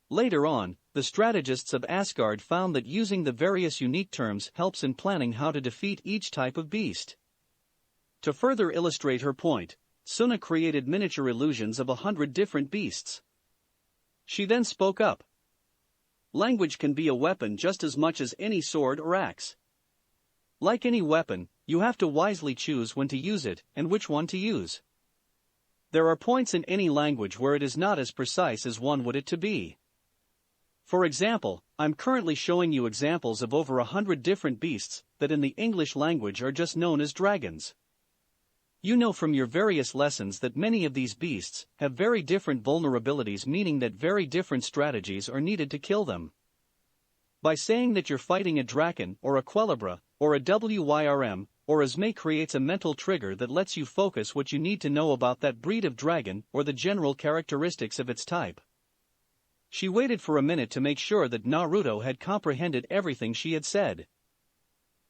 Speaker 1: Later on, the strategists of Asgard found that using the various unique terms helps in planning how to defeat each type of beast. To further illustrate her point, Sunna created miniature illusions of 100 different beasts. She then spoke up. Language can be a weapon just as much as any sword or axe. Like any weapon, you have to wisely choose when to use it and which one to use. There are points in any language where it is not as precise as one would it to be. For example, I'm currently showing you examples of over 100 different beasts that in the English language are just known as dragons. You know from your various lessons that many of these beasts have very different vulnerabilities, meaning that very different strategies are needed to kill them. By saying that you're fighting a Draken or a Quelebra or a Wyrm or a Zmai creates a mental trigger that lets you focus what you need to know about that breed of dragon or the general characteristics of its type. She waited for a minute to make sure that Naruto had comprehended everything she had said.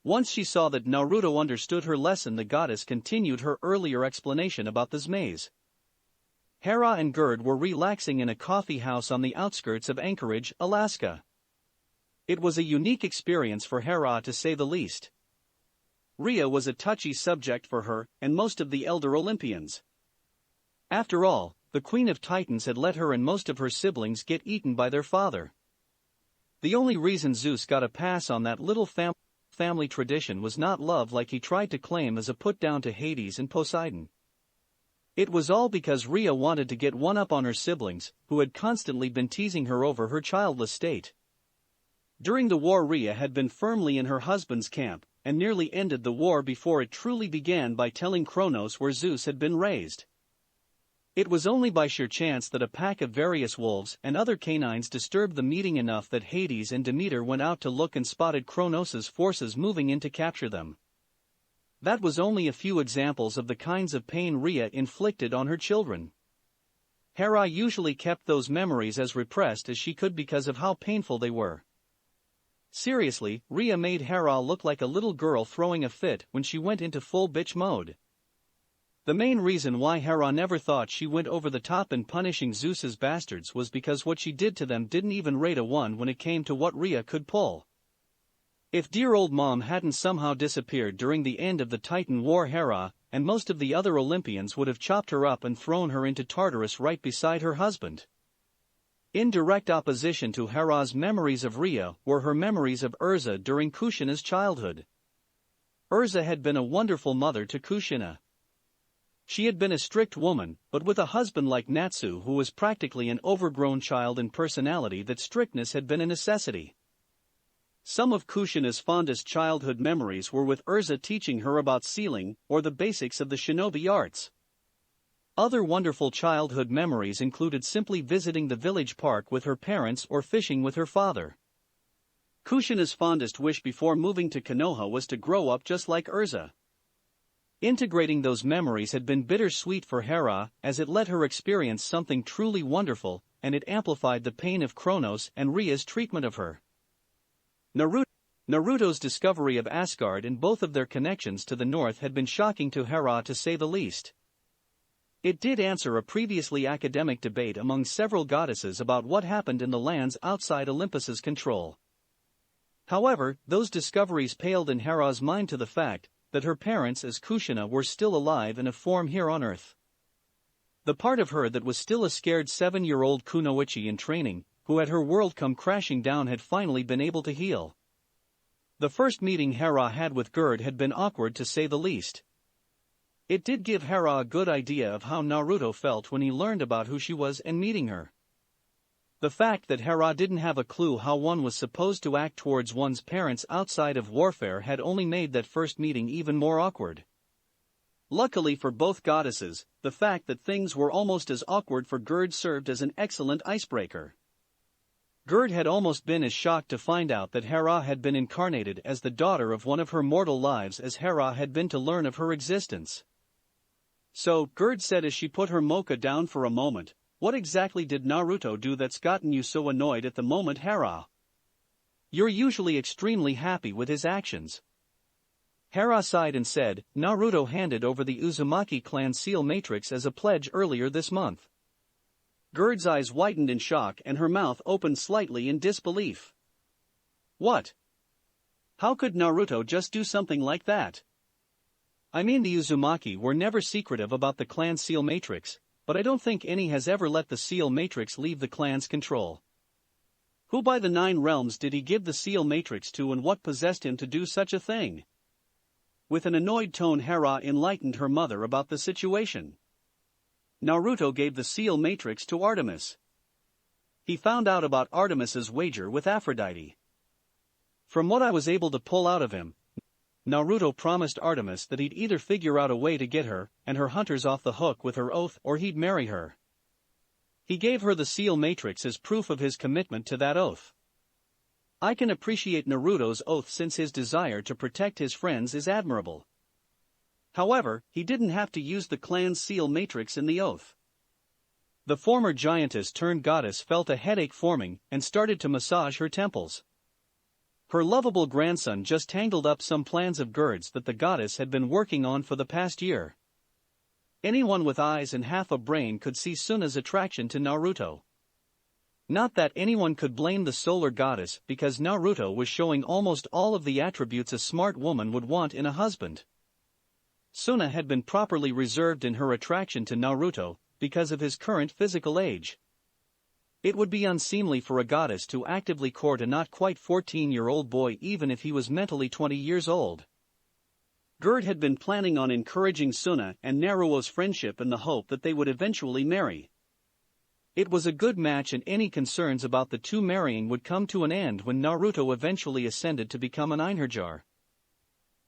Speaker 1: Once she saw that Naruto understood her lesson, the goddess continued her earlier explanation about the Zmais. Hera and Gerd were relaxing in a coffee house on the outskirts of Anchorage, Alaska. It was a unique experience for Hera to say the least. Rhea was a touchy subject for her and most of the elder Olympians. After all, the Queen of Titans had let her and most of her siblings get eaten by their father. The only reason Zeus got a pass on that little family tradition was not love like he tried to claim as a put-down to Hades and Poseidon. It was all because Rhea wanted to get one up on her siblings, who had constantly been teasing her over her childless state. During the war, Rhea had been firmly in her husband's camp, and nearly ended the war before it truly began by telling Kronos where Zeus had been raised. It was only by sheer chance that a pack of various wolves and other canines disturbed the meeting enough that Hades and Demeter went out to look and spotted Kronos' forces moving in to capture them. That was only a few examples of the kinds of pain Rhea inflicted on her children. Hera usually kept those memories as repressed as she could because of how painful they were. Seriously, Rhea made Hera look like a little girl throwing a fit when she went into full bitch mode. The main reason why Hera never thought she went over the top in punishing Zeus's bastards was because what she did to them didn't even rate a 1 when it came to what Rhea could pull. If dear old mom hadn't somehow disappeared during the end of the Titan War, Hera and most of the other Olympians would have chopped her up and thrown her into Tartarus right beside her husband. In direct opposition to Hera's memories of Rhea were her memories of Urza during Kushina's childhood. Urza had been a wonderful mother to Kushina. She had been a strict woman, but with a husband like Natsu who was practically an overgrown child in personality, that strictness had been a necessity. Some of Kushina's fondest childhood memories were with Urza teaching her about sealing or the basics of the shinobi arts. Other wonderful childhood memories included simply visiting the village park with her parents or fishing with her father. Kushina's fondest wish before moving to Konoha was to grow up just like Urza. Integrating those memories had been bittersweet for Hera, as it let her experience something truly wonderful, and it amplified the pain of Kronos and Rhea's treatment of her. Naruto's discovery of Asgard and both of their connections to the north had been shocking to Hera, to say the least. It did answer a previously academic debate among several goddesses about what happened in the lands outside Olympus's control. However, those discoveries paled in Hera's mind to the fact that her parents as Kushina were still alive in a form here on Earth. The part of her that was still a scared 7-year-old Kunoichi in training, who had her world come crashing down, had finally been able to heal. The first meeting Hera had with Gerd had been awkward to say the least. It did give Hera a good idea of how Naruto felt when he learned about who she was and meeting her. The fact that Hera didn't have a clue how one was supposed to act towards one's parents outside of warfare had only made that first meeting even more awkward. Luckily for both goddesses, the fact that things were almost as awkward for Gerd served as an excellent icebreaker. Gerd had almost been as shocked to find out that Hera had been incarnated as the daughter of one of her mortal lives as Hera had been to learn of her existence. So, Gerd said as she put her mocha down for a moment, "What exactly did Naruto do that's gotten you so annoyed at the moment, Hera? You're usually extremely happy with his actions." Hera sighed and said, "Naruto handed over the Uzumaki clan seal matrix as a pledge earlier this month." Gerd's eyes widened in shock and her mouth opened slightly in disbelief. What? How could Naruto just do something like that? I mean, the Uzumaki were never secretive about the clan seal matrix, but I don't think any has ever let the seal matrix leave the clan's control. Who by the 9 realms did he give the seal matrix to and what possessed him to do such a thing? With an annoyed tone, Hera enlightened her mother about the situation. Naruto gave the seal matrix to Artemis. He found out about Artemis's wager with Aphrodite. From what I was able to pull out of him, Naruto promised Artemis that he'd either figure out a way to get her and her hunters off the hook with her oath or he'd marry her. He gave her the seal matrix as proof of his commitment to that oath. I can appreciate Naruto's oath since his desire to protect his friends is admirable. However, he didn't have to use the clan's seal matrix in the oath. The former giantess turned goddess felt a headache forming and started to massage her temples. Her lovable grandson just tangled up some plans of Gerd's that the goddess had been working on for the past year. Anyone with eyes and half a brain could see Suna's attraction to Naruto. Not that anyone could blame the solar goddess because Naruto was showing almost all of the attributes a smart woman would want in a husband. Suna had been properly reserved in her attraction to Naruto because of his current physical age. It would be unseemly for a goddess to actively court a not quite 14-year-old boy even if he was mentally 20 years old. Gerd had been planning on encouraging Suna and Naruto's friendship in the hope that they would eventually marry. It was a good match and any concerns about the two marrying would come to an end when Naruto eventually ascended to become an Einherjar.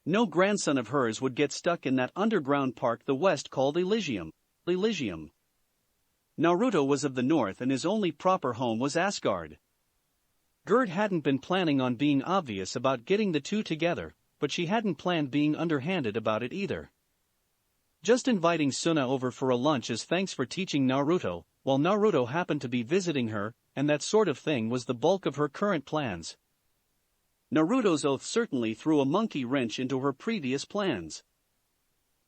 Speaker 1: No grandson of hers would get stuck in that underground park the West called Elysium. Naruto was of the north and his only proper home was Asgard. Gerd hadn't been planning on being obvious about getting the two together, but she hadn't planned being underhanded about it either. Just inviting Suna over for a lunch as thanks for teaching Naruto, while Naruto happened to be visiting her, and that sort of thing was the bulk of her current plans. Naruto's oath certainly threw a monkey wrench into her previous plans.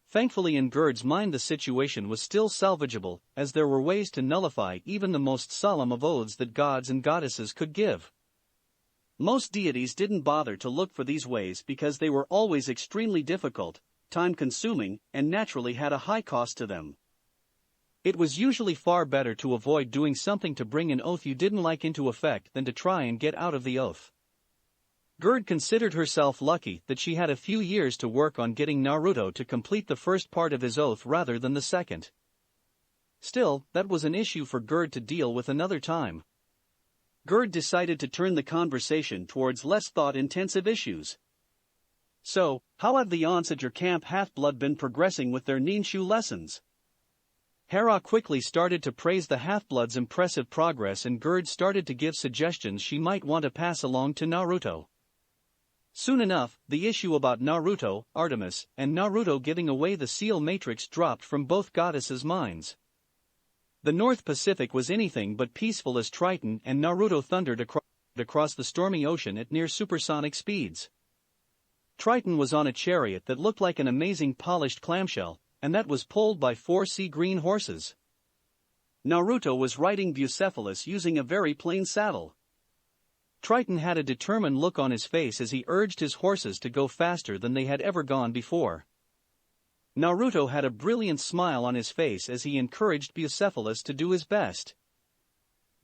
Speaker 1: Thankfully in Gerd's mind the situation was still salvageable, as there were ways to nullify even the most solemn of oaths that gods and goddesses could give. Most deities didn't bother to look for these ways because they were always extremely difficult, time-consuming, and naturally had a high cost to them. It was usually far better to avoid doing something to bring an oath you didn't like into effect than to try and get out of the oath. Gerd considered herself lucky that she had a few years to work on getting Naruto to complete the first part of his oath rather than the second. Still, that was an issue for Gerd to deal with another time. Gerd decided to turn the conversation towards less thought-intensive issues. So, how have the aunts at your camp Half-Blood been progressing with their Ninshu lessons? Hera quickly started to praise the Half-Blood's impressive progress and Gerd started to give suggestions she might want to pass along to Naruto. Soon enough, the issue about Naruto, Artemis, and Naruto giving away the seal matrix dropped from both goddesses' minds. The North Pacific was anything but peaceful as Triton and Naruto thundered across the stormy ocean at near supersonic speeds. Triton was on a chariot that looked like an amazing polished clamshell, and that was pulled by 4 sea green horses. Naruto was riding Bucephalus using a very plain saddle. Triton had a determined look on his face as he urged his horses to go faster than they had ever gone before. Naruto had a brilliant smile on his face as he encouraged Bucephalus to do his best.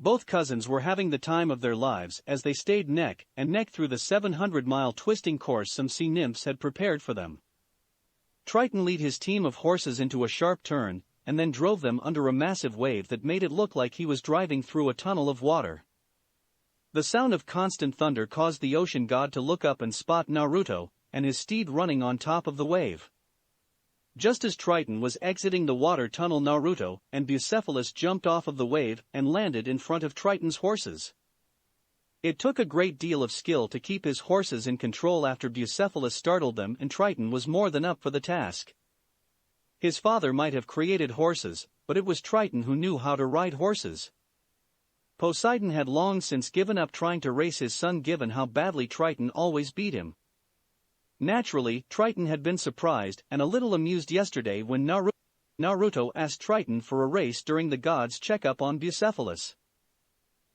Speaker 1: Both cousins were having the time of their lives as they stayed neck and neck through the 700-mile twisting course some sea nymphs had prepared for them. Triton led his team of horses into a sharp turn, and then drove them under a massive wave that made it look like he was driving through a tunnel of water. The sound of constant thunder caused the ocean god to look up and spot Naruto and his steed running on top of the wave. Just as Triton was exiting the water tunnel, Naruto and Bucephalus jumped off of the wave and landed in front of Triton's horses. It took a great deal of skill to keep his horses in control after Bucephalus startled them, and Triton was more than up for the task. His father might have created horses, but it was Triton who knew how to ride horses. Poseidon had long since given up trying to race his son given how badly Triton always beat him. Naturally, Triton had been surprised and a little amused yesterday when Naruto asked Triton for a race during the god's checkup on Bucephalus.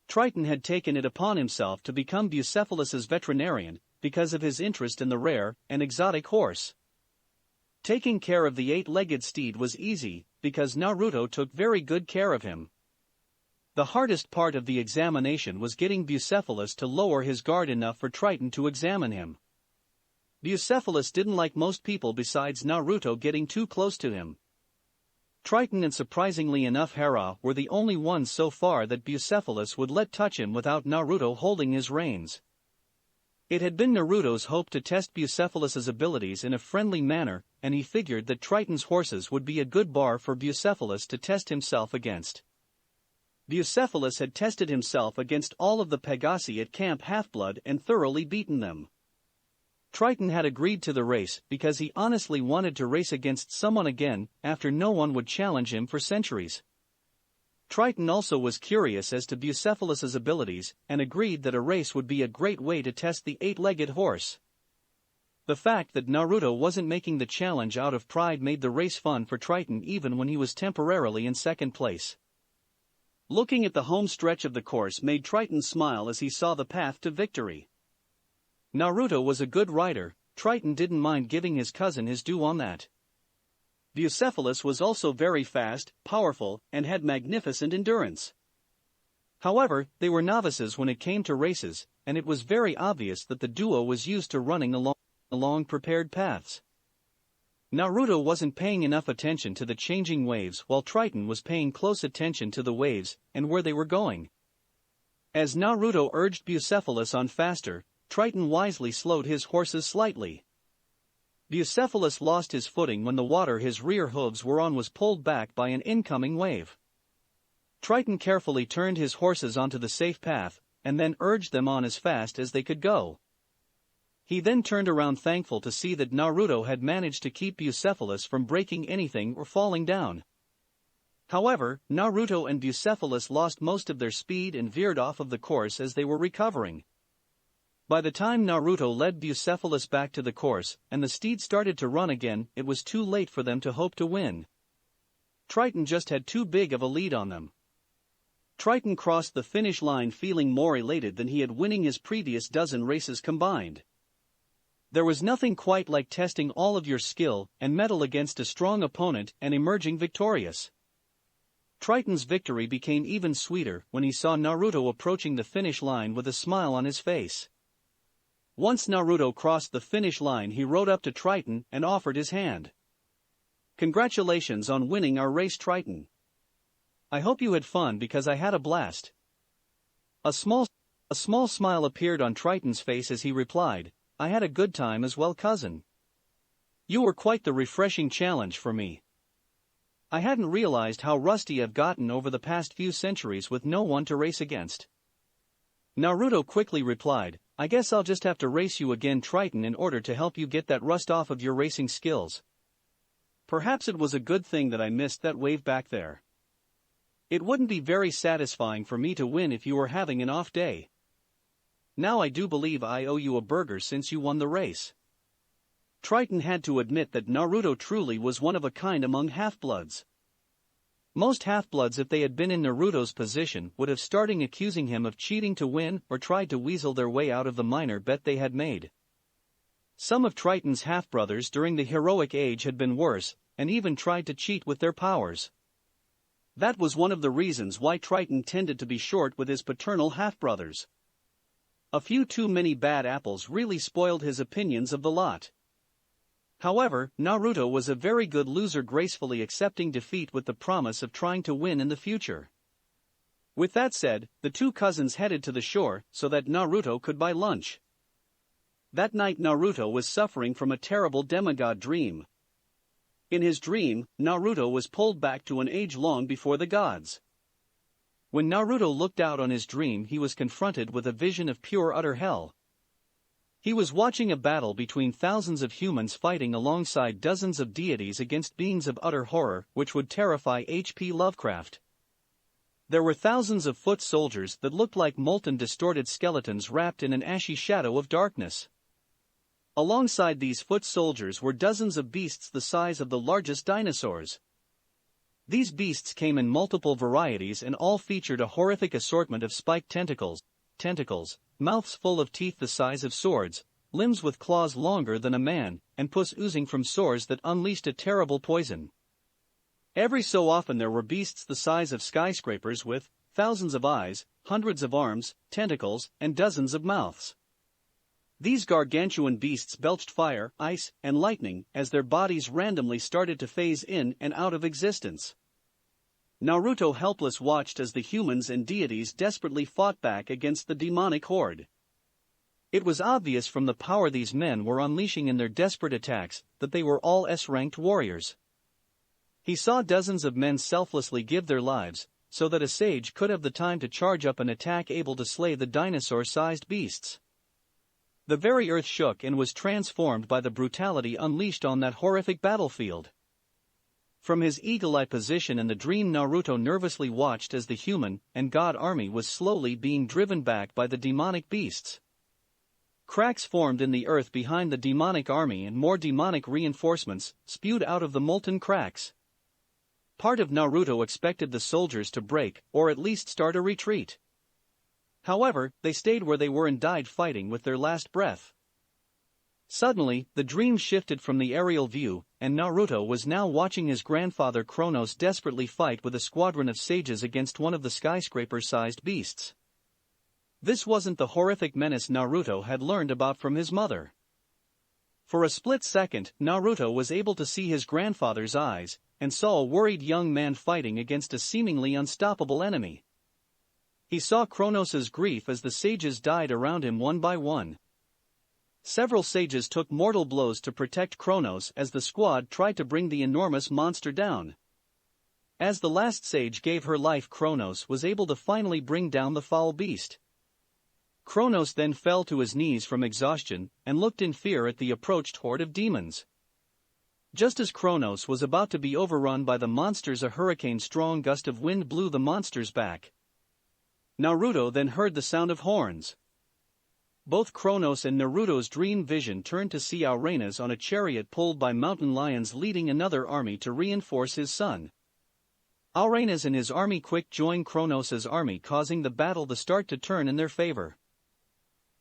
Speaker 1: Triton had taken it upon himself to become Bucephalus's veterinarian because of his interest in the rare and exotic horse. Taking care of the 8-legged steed was easy because Naruto took very good care of him. The hardest part of the examination was getting Bucephalus to lower his guard enough for Triton to examine him. Bucephalus didn't like most people besides Naruto getting too close to him. Triton and surprisingly enough Hera were the only ones so far that Bucephalus would let touch him without Naruto holding his reins. It had been Naruto's hope to test Bucephalus's abilities in a friendly manner, and he figured that Triton's horses would be a good bar for Bucephalus to test himself against. Bucephalus had tested himself against all of the Pegasi at Camp Half-Blood and thoroughly beaten them. Triton had agreed to the race because he honestly wanted to race against someone again after no one would challenge him for centuries. Triton also was curious as to Bucephalus's abilities and agreed that a race would be a great way to test the 8-legged horse. The fact that Naruto wasn't making the challenge out of pride made the race fun for Triton even when he was temporarily in second place. Looking at the home stretch of the course made Triton smile as he saw the path to victory. Naruto was a good rider, Triton didn't mind giving his cousin his due on that. Bucephalus was also very fast, powerful, and had magnificent endurance. However, they were novices when it came to races, and it was very obvious that the duo was used to running along prepared paths. Naruto wasn't paying enough attention to the changing waves while Triton was paying close attention to the waves and where they were going. As Naruto urged Bucephalus on faster, Triton wisely slowed his horses slightly. Bucephalus lost his footing when the water his rear hooves were on was pulled back by an incoming wave. Triton carefully turned his horses onto the safe path, and then urged them on as fast as they could go. He then turned around thankful to see that Naruto had managed to keep Bucephalus from breaking anything or falling down. However, Naruto and Bucephalus lost most of their speed and veered off of the course as they were recovering. By the time Naruto led Bucephalus back to the course and the steed started to run again, it was too late for them to hope to win. Triton just had too big of a lead on them. Triton crossed the finish line feeling more elated than he had winning his previous dozen races combined. There was nothing quite like testing all of your skill and mettle against a strong opponent and emerging victorious. Triton's victory became even sweeter when he saw Naruto approaching the finish line with a smile on his face. Once Naruto crossed the finish line, he rode up to Triton and offered his hand. "Congratulations on winning our race, Triton. I hope you had fun because I had a blast." A small smile appeared on Triton's face as he replied, "I had a good time as well, cousin. You were quite the refreshing challenge for me. I hadn't realized how rusty I've gotten over the past few centuries with no one to race against." Naruto quickly replied, "I guess I'll just have to race you again, Triton, in order to help you get that rust off of your racing skills. Perhaps it was a good thing that I missed that wave back there. It wouldn't be very satisfying for me to win if you were having an off day. Now I do believe I owe you a burger since you won the race." Triton had to admit that Naruto truly was one of a kind among half-bloods. Most half-bloods, if they had been in Naruto's position, would have started accusing him of cheating to win or tried to weasel their way out of the minor bet they had made. Some of Triton's half-brothers during the heroic age had been worse, and even tried to cheat with their powers. That was one of the reasons why Triton tended to be short with his paternal half-brothers. A few too many bad apples really spoiled his opinions of the lot. However, Naruto was a very good loser, gracefully accepting defeat with the promise of trying to win in the future. With that said, the two cousins headed to the shore so that Naruto could buy lunch. That night Naruto was suffering from a terrible demigod dream. In his dream, Naruto was pulled back to an age long before the gods. When Naruto looked out on his dream, he was confronted with a vision of pure utter hell. He was watching a battle between thousands of humans fighting alongside dozens of deities against beings of utter horror which would terrify H.P. Lovecraft. There were thousands of foot soldiers that looked like molten distorted skeletons wrapped in an ashy shadow of darkness. Alongside these foot soldiers were dozens of beasts the size of the largest dinosaurs. These beasts came in multiple varieties and all featured a horrific assortment of spiked tentacles, mouths full of teeth the size of swords, limbs with claws longer than a man, and pus oozing from sores that unleashed a terrible poison. Every so often there were beasts the size of skyscrapers with thousands of eyes, hundreds of arms, tentacles, and dozens of mouths. These gargantuan beasts belched fire, ice, and lightning as their bodies randomly started to phase in and out of existence. Naruto helpless watched as the humans and deities desperately fought back against the demonic horde. It was obvious from the power these men were unleashing in their desperate attacks that they were all S-ranked warriors. He saw dozens of men selflessly give their lives, so that a sage could have the time to charge up an attack able to slay the dinosaur-sized beasts. The very earth shook and was transformed by the brutality unleashed on that horrific battlefield. From his eagle-eye position in the dream, Naruto nervously watched as the human and god army was slowly being driven back by the demonic beasts. Cracks formed in the earth behind the demonic army and more demonic reinforcements spewed out of the molten cracks. Part of Naruto expected the soldiers to break or at least start a retreat. However, they stayed where they were and died fighting with their last breath. Suddenly, the dream shifted from the aerial view, and Naruto was now watching his grandfather Kronos desperately fight with a squadron of sages against one of the skyscraper-sized beasts. This wasn't the horrific menace Naruto had learned about from his mother. For a split second, Naruto was able to see his grandfather's eyes, and saw a worried young man fighting against a seemingly unstoppable enemy. He saw Kronos' grief as the sages died around him one by one. Several sages took mortal blows to protect Kronos as the squad tried to bring the enormous monster down. As the last sage gave her life, Kronos was able to finally bring down the foul beast. Kronos then fell to his knees from exhaustion and looked in fear at the approached horde of demons. Just as Kronos was about to be overrun by the monsters, a hurricane-strong gust of wind blew the monsters back. Naruto then heard the sound of horns. Both Kronos and Naruto's dream vision turned to see Arenas on a chariot pulled by mountain lions leading another army to reinforce his son. Arenas and his army quick joined Kronos' army, causing the battle to start to turn in their favor.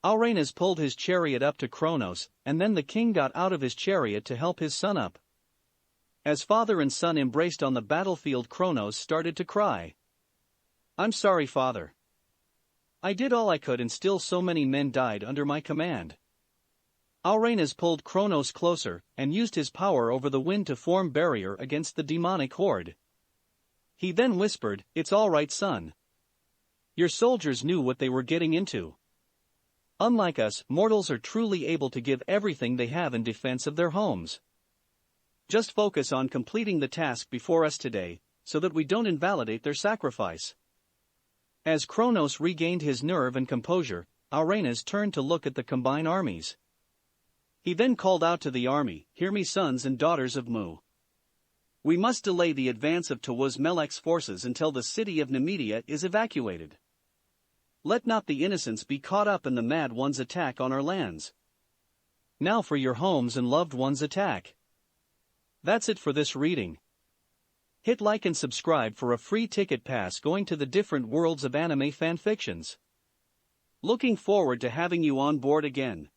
Speaker 1: Arenas pulled his chariot up to Kronos, and then the king got out of his chariot to help his son up. As father and son embraced on the battlefield, Kronos started to cry. "I'm sorry, father. I did all I could and still so many men died under my command." Arenas pulled Kronos closer and used his power over the wind to form barrier against the demonic horde. He then whispered, "It's all right, son. Your soldiers knew what they were getting into. Unlike us, mortals are truly able to give everything they have in defense of their homes. Just focus on completing the task before us today, so that we don't invalidate their sacrifice." As Kronos regained his nerve and composure, Arenas turned to look at the combined armies. He then called out to the army, "Hear me, sons and daughters of Mu. We must delay the advance of Tawuz-Melek's forces until the city of Namedia is evacuated. Let not the innocents be caught up in the mad one's attack on our lands. Now for your homes and loved ones' attack." That's it for this reading. Hit like and subscribe for a free ticket pass going to the different worlds of anime fanfictions. Looking forward to having you on board again.